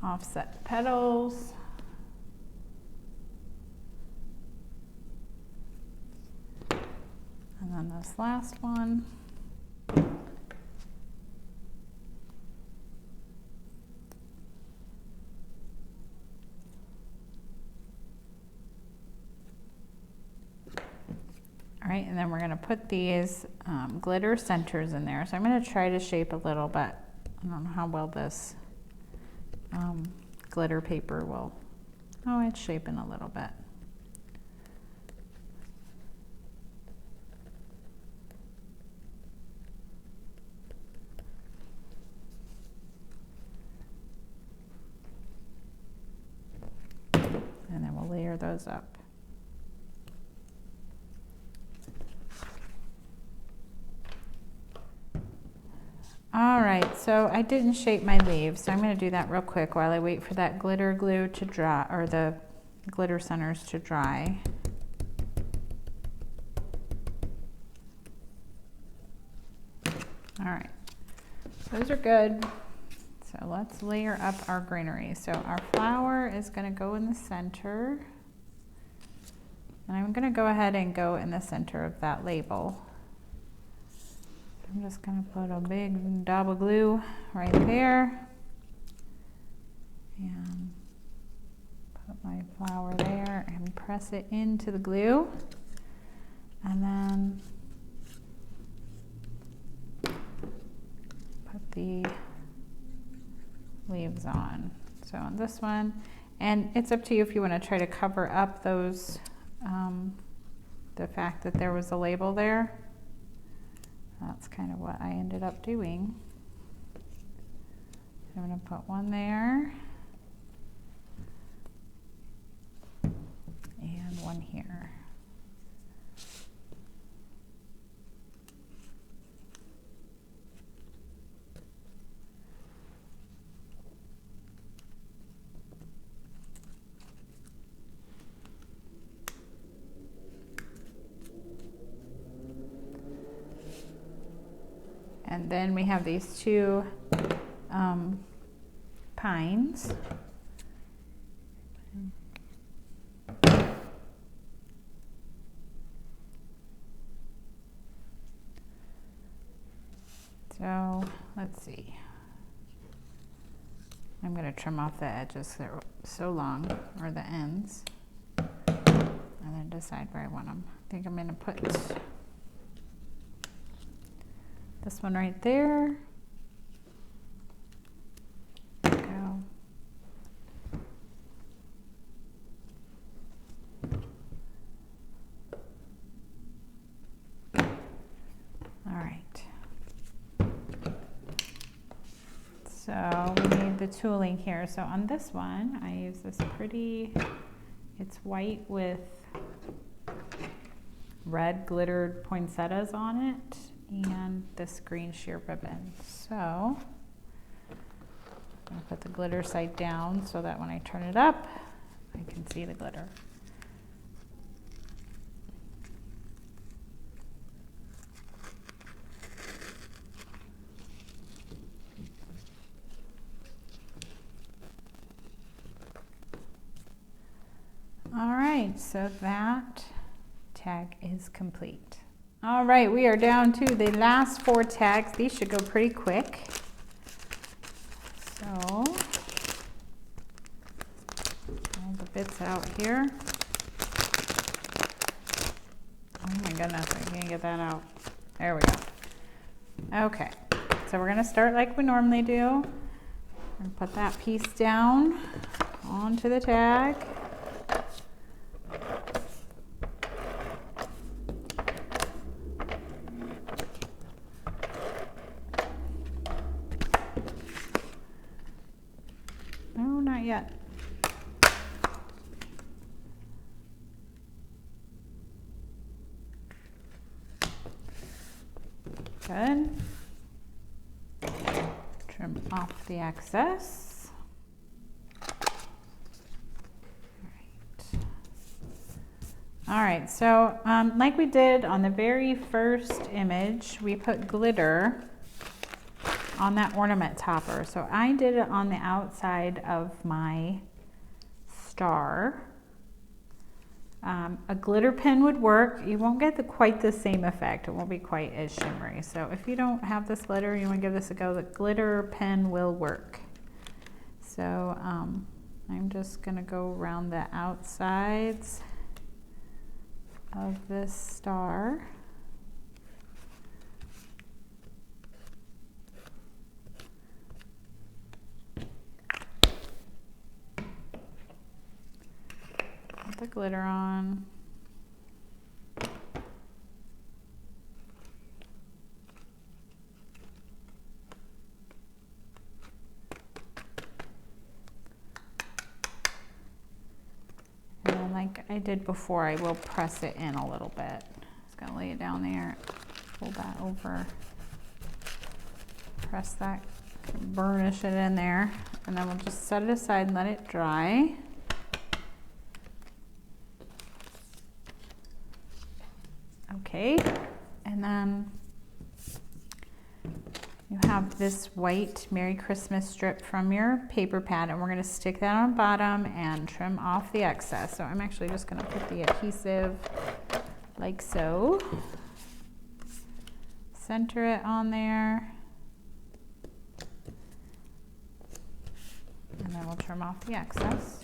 Offset petals. And then this last one. All right, and then we're going to put these glitter centers in there. So I'm going to try to shape a little bit. I don't know how well this glitter paper will, oh, it's shaping a little bit. And then we'll layer those up. All right, so I didn't shape my leaves, so I'm going to do that real quick while I wait for that glitter glue to dry, or the glitter centers to dry. All right, those are good. So let's layer up our greenery. So our flower is going to go in the center, and I'm going to go ahead and go in the center of that label. I'm just going to put a big dab of glue right there and put my flower there and press it into the glue, and then put the leaves on. So on this one, And it's up to you if you want to try to cover up those, the fact that there was a label there. That's kind of what I ended up doing. I'm going to put one there and one here. And then we have these two pines. So let's see. I'm going to trim off the edges, they're so long, or the ends, and then decide where I want them. I think I'm going to put this one right there. Go. All right. So we need the tooling here. So on this one, I use this pretty, it's white with red glittered poinsettias on it, and this green sheer ribbon. So I'm going to put the glitter side down so that when I turn it up, I can see the glitter. All right, so that tag is complete. All right, we are down to the last 4 tags. These should go pretty quick. So, all the bits out here. Oh my goodness, I can't get that out. There we go. Okay, so we're gonna start like we normally do. And put that piece down onto the tag. No, not yet. Good. Trim off the excess. All right, so like we did on the very first image, we put glitter on that ornament topper. So I did it on the outside of my star. A glitter pen would work. You won't get quite the same effect. It won't be quite as shimmery. So if you don't have this glitter, you want to give this a go, the glitter pen will work. So I'm just going to go around the outsides of this star. Put the glitter on. And then like I did before, I will press it in a little bit. Just gonna lay it down there, pull that over, press that, burnish it in there, and then we'll just set it aside and let it dry. Okay, and then you have this white Merry Christmas strip from your paper pad, and we're going to stick that on bottom and trim off the excess. So I'm actually just going to put the adhesive like so. Center it on there. And then we'll trim off the excess.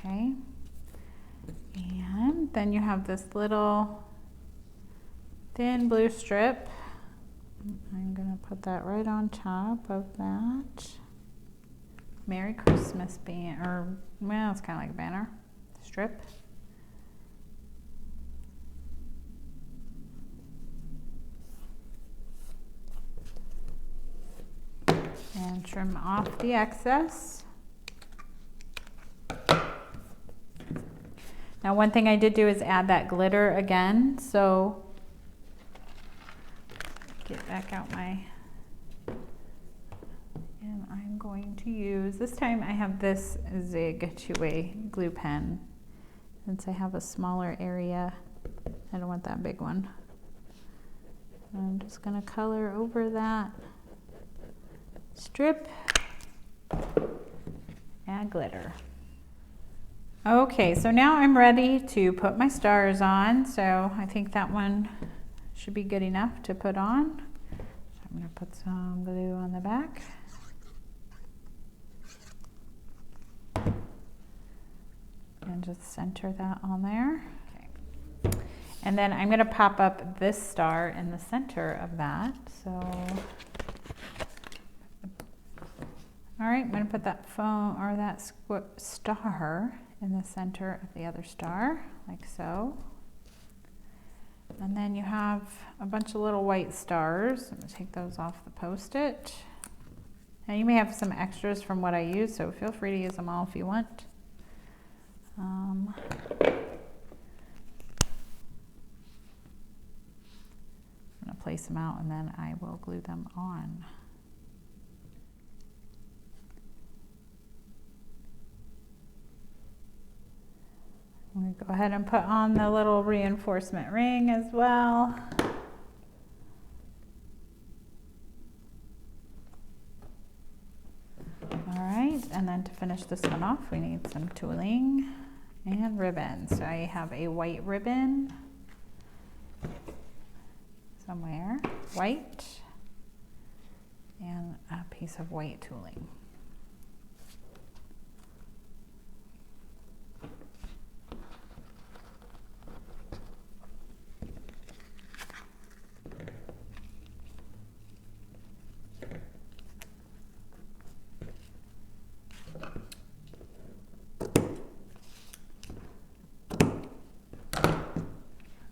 Okay, and then you have this little thin blue strip I'm gonna put that right on top of that Merry Christmas banner, or well, it's kind of like a banner strip. And trim off the excess. Now, one thing I did do is add that glitter again, so get back out my, and I'm going to use, this time I have this Zig 2-way glue pen. Since I have a smaller area, I don't want that big one. I'm just gonna color over that strip, add glitter. Okay, so now I'm ready to put my stars on. So I think that one should be good enough to put on. So I'm gonna put some glue on the back. And just center that on there. Okay. And then I'm gonna pop up this star in the center of that. So, all right, I'm gonna put that phone or that star in the center of the other star, like so. And then you have a bunch of little white stars. I'm gonna take those off the Post-it. Now you may have some extras from what I use, so feel free to use them all if you want. I'm gonna place them out and then I will glue them on. I'm going to go ahead and put on the little reinforcement ring as well. All right, and then to finish this one off, we need some tooling and ribbon. So I have a white ribbon somewhere, white, and a piece of white tooling.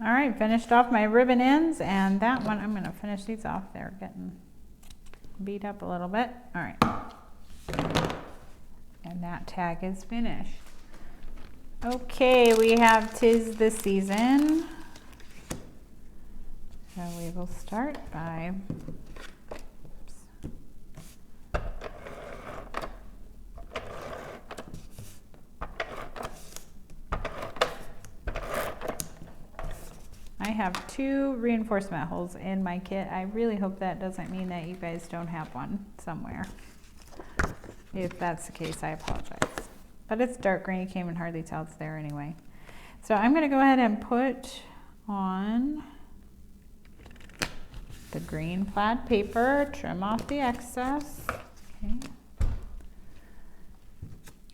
All right, finished off my ribbon ends, and that one, I'm gonna finish these off. They're getting beat up a little bit. All right, and that tag is finished. Okay, we have 'Tis the Season. So we will start by, I have 2 reinforcement holes in my kit. I really hope that doesn't mean that you guys don't have one somewhere. If that's the case, I apologize. But it's dark green, you can't even hardly tell it's there anyway. So I'm gonna go ahead and put on the green plaid paper, trim off the excess. Okay.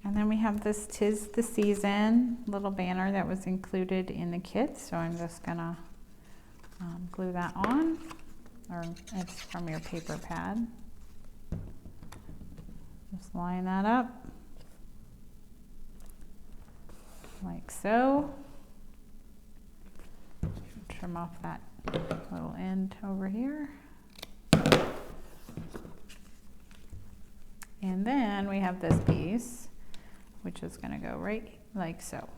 And then we have this 'Tis the Season little banner that was included in the kit. So I'm just gonna glue that on, or it's from your paper pad. Just line that up like so. Trim off that little end over here. And then we have this piece, which is going to go right like so.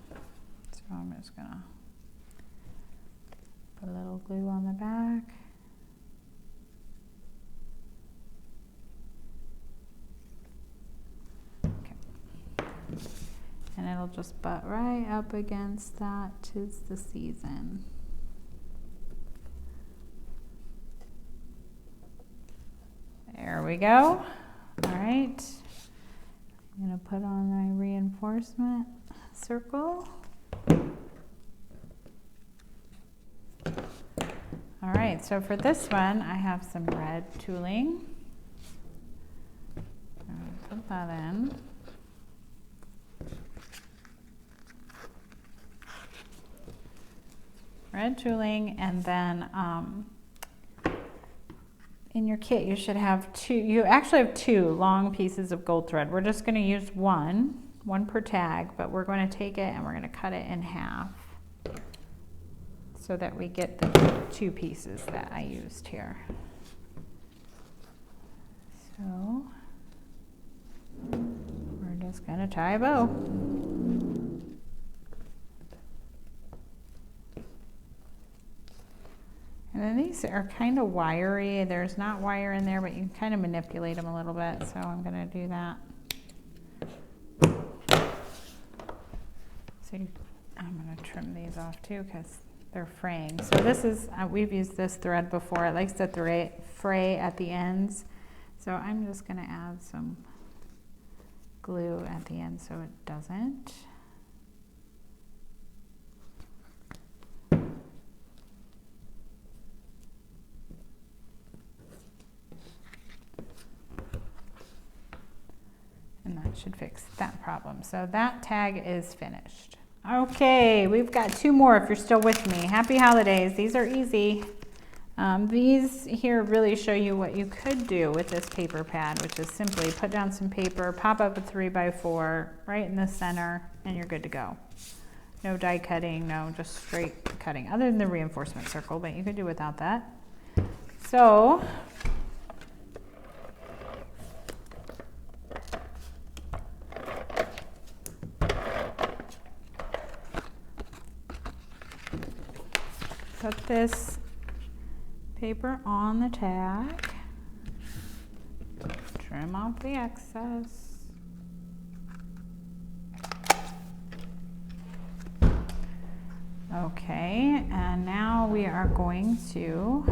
So I'm just going to put a little glue on the back. Okay. And it'll just butt right up against that 'Tis the Season. There we go. All right. I'm going to put on my reinforcement circle. All right, so for this one, I have some red tooling. I'm going to put that in. Red tooling, and then in your kit you should have two, you actually have two long pieces of gold thread. We're just going to use one per tag, but we're going to take it and we're going to cut it in half so that we get the two pieces that I used here. So we're just going to tie a bow. And then these are kind of wiry. There's not wire in there, but you can kind of manipulate them a little bit. So I'm going to do that. So I'm going to trim these off too because they're fraying. So this is, we've used this thread before. It likes to fray at the ends. So I'm just going to add some glue at the end so it doesn't. And that should fix that problem. So that tag is finished. Okay, we've got two more if you're still with me. Happy holidays. These are easy. These here really show you what you could do with this paper pad, which is simply put down some paper, pop up a 3x4 right in the center, and you're good to go. No die cutting, no, just straight cutting, other than the reinforcement circle, but you could do without that. So put this paper on the tag, trim off the excess. Okay, and now we are going to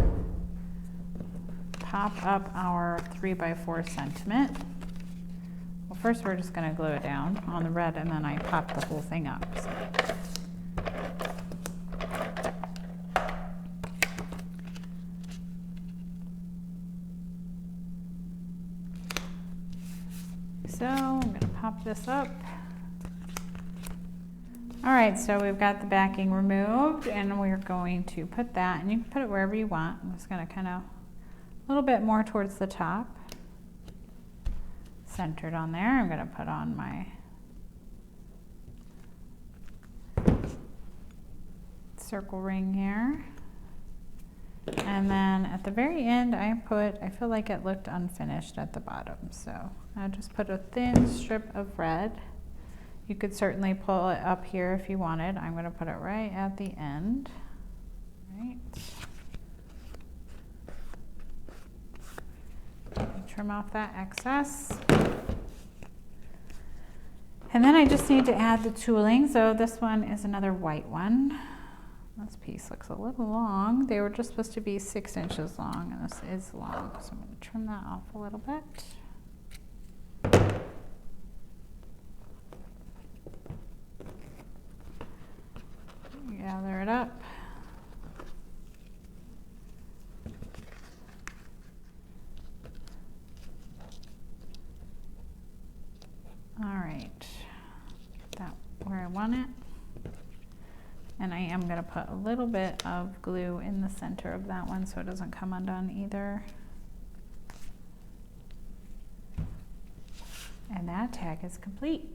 pop up our 3x4 sentiment. Well, first we're just going to glue it down on the red, and then I pop the whole thing up. So I'm going to pop this up. All right, so we've got the backing removed, and we're going to put that, and you can put it wherever you want. I'm just going to kind of a little bit more towards the top, centered on there. I'm going to put on my circle ring here. And then at the very end, I feel like it looked unfinished at the bottom. So I just put a thin strip of red. You could certainly pull it up here if you wanted. I'm going to put it right at the end. Right. Trim off that excess. And then I just need to add the tooling. So this one is another white one. This piece looks a little long. They were just supposed to be 6 inches long, and this is long. So I'm going to trim that off a little bit. Gather it up. All right, that where I want it. And I am going to put a little bit of glue in the center of that one so it doesn't come undone either. And that tag is complete.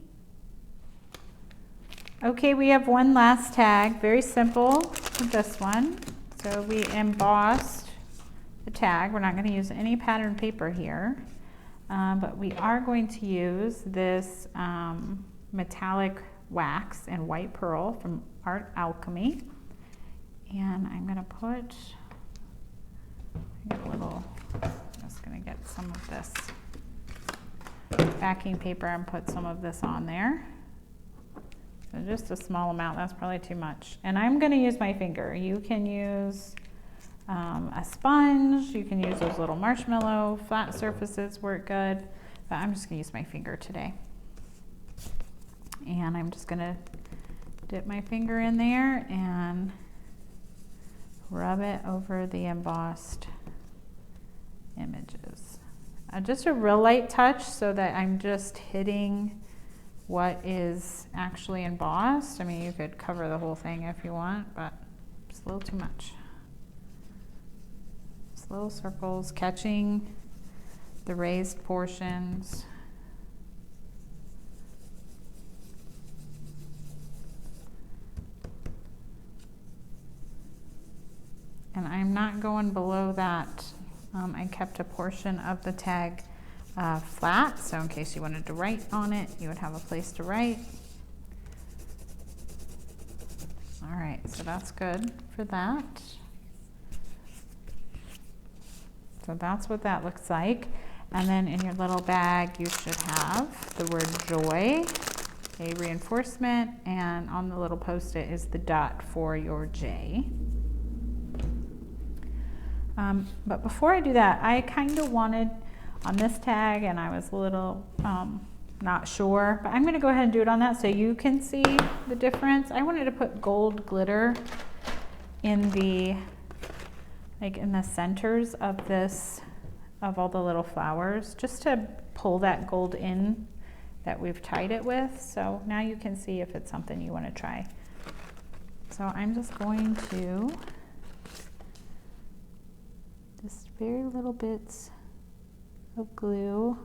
Okay, we have one last tag, very simple with this one. So we embossed the tag. We're not going to use any pattern paper here, but we are going to use this metallic wax and white pearl from Art Alchemy. And I'm going to put, I'm just going to get some of this backing paper and put some of this on there. So just a small amount, that's probably too much. And I'm going to use my finger. You can use a sponge, you can use those little marshmallow, flat surfaces work good, but I'm just going to use my finger today. And I'm just going to dip my finger in there and rub it over the embossed images. Just a real light touch so that I'm just hitting what is actually embossed. I mean, you could cover the whole thing if you want, but it's a little too much. Just a little circles, catching the raised portions. And I'm not going below that. I kept a portion of the tag flat, so in case you wanted to write on it, you would have a place to write. All right, so that's good for that. So that's what that looks like. And then in your little bag, you should have the word joy, a reinforcement, and on the little post-it is the dot for your J. But before I do that, I kind of wanted on this tag, and I was a little not sure, but I'm going to go ahead and do it on that so you can see the difference. I wanted to put gold glitter in the, like in the centers of this, of all the little flowers, just to pull that gold in that we've tied it with. So now you can see if it's something you want to try. So I'm just going to just very little bits of glue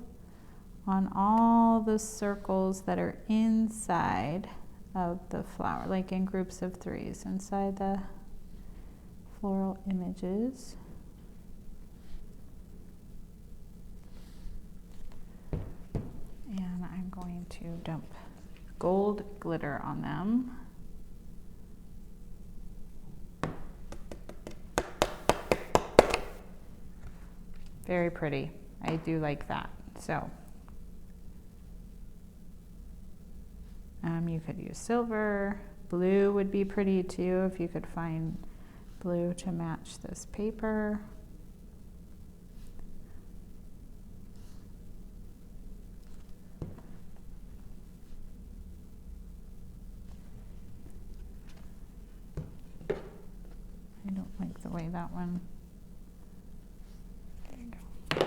on all the circles that are inside of the flower, like in groups of threes inside the floral images. And I'm going to dump gold glitter on them. Very pretty. I do like that. So you could use silver. Blue would be pretty too if you could find blue to match this paper. I don't like the way that one. There you go.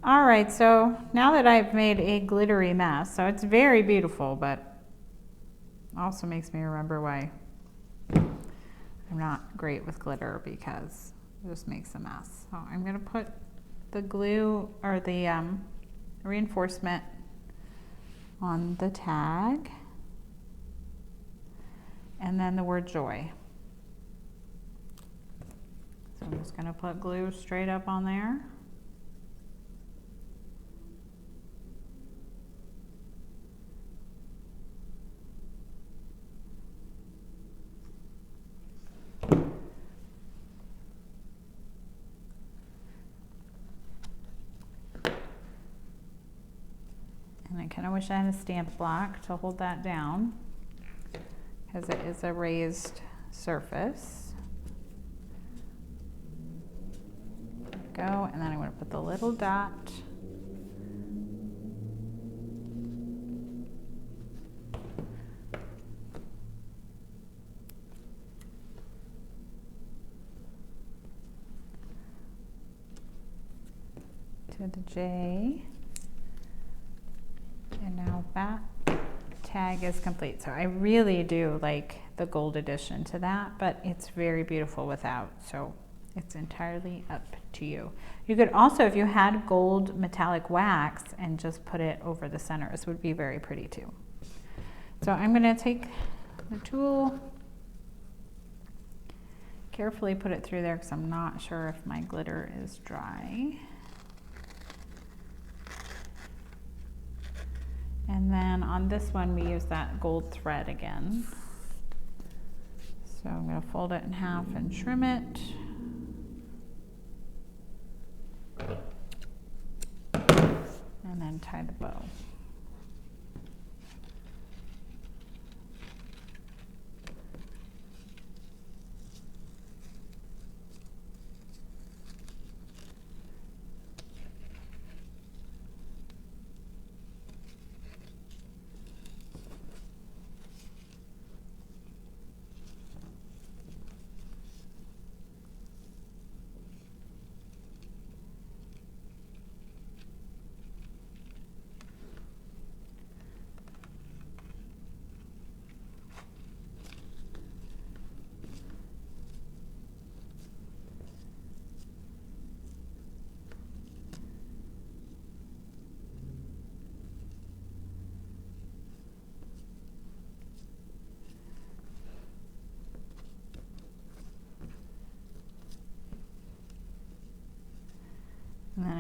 All right, so now that I've made a glittery mess, so it's very beautiful, but also makes me remember why I'm not great with glitter, because it just makes a mess. So I'm going to put the glue or the reinforcement on the tag, and then the word joy. So I'm just going to put glue straight up on there. And I kind of wish I had a stamp block to hold that down, because it is a raised surface. There we go. And then I'm going to put the little dot. To the J. And now that tag is complete. So I really do like the gold addition to that, but it's very beautiful without. So it's entirely up to you. You could also, if you had gold metallic wax and just put it over the centers, would be very pretty too. So I'm going to take the tool, carefully put it through there because I'm not sure if my glitter is dry. And then on this one, we use that gold thread again. So I'm going to fold it in half and trim it. And then tie the bow.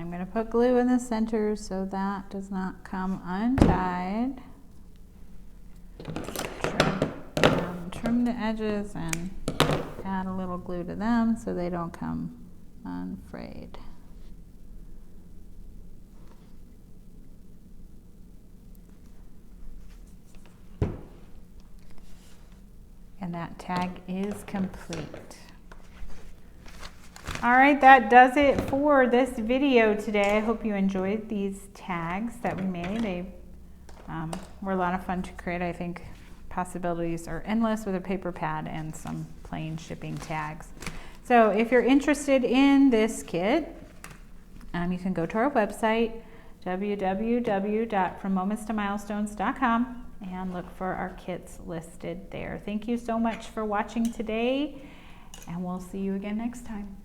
I'm going to put glue in the center so that does not come untied. Trim the edges and add a little glue to them so they don't come unfrayed. And that tag is complete. All right, that does it for this video today. I hope you enjoyed these tags that we made. They were a lot of fun to create. I think possibilities are endless with a paper pad and some plain shipping tags. So if you're interested in this kit, you can go to our website, www.frommomentstomilestones.com, and look for our kits listed there. Thank you so much for watching today, and we'll see you again next time.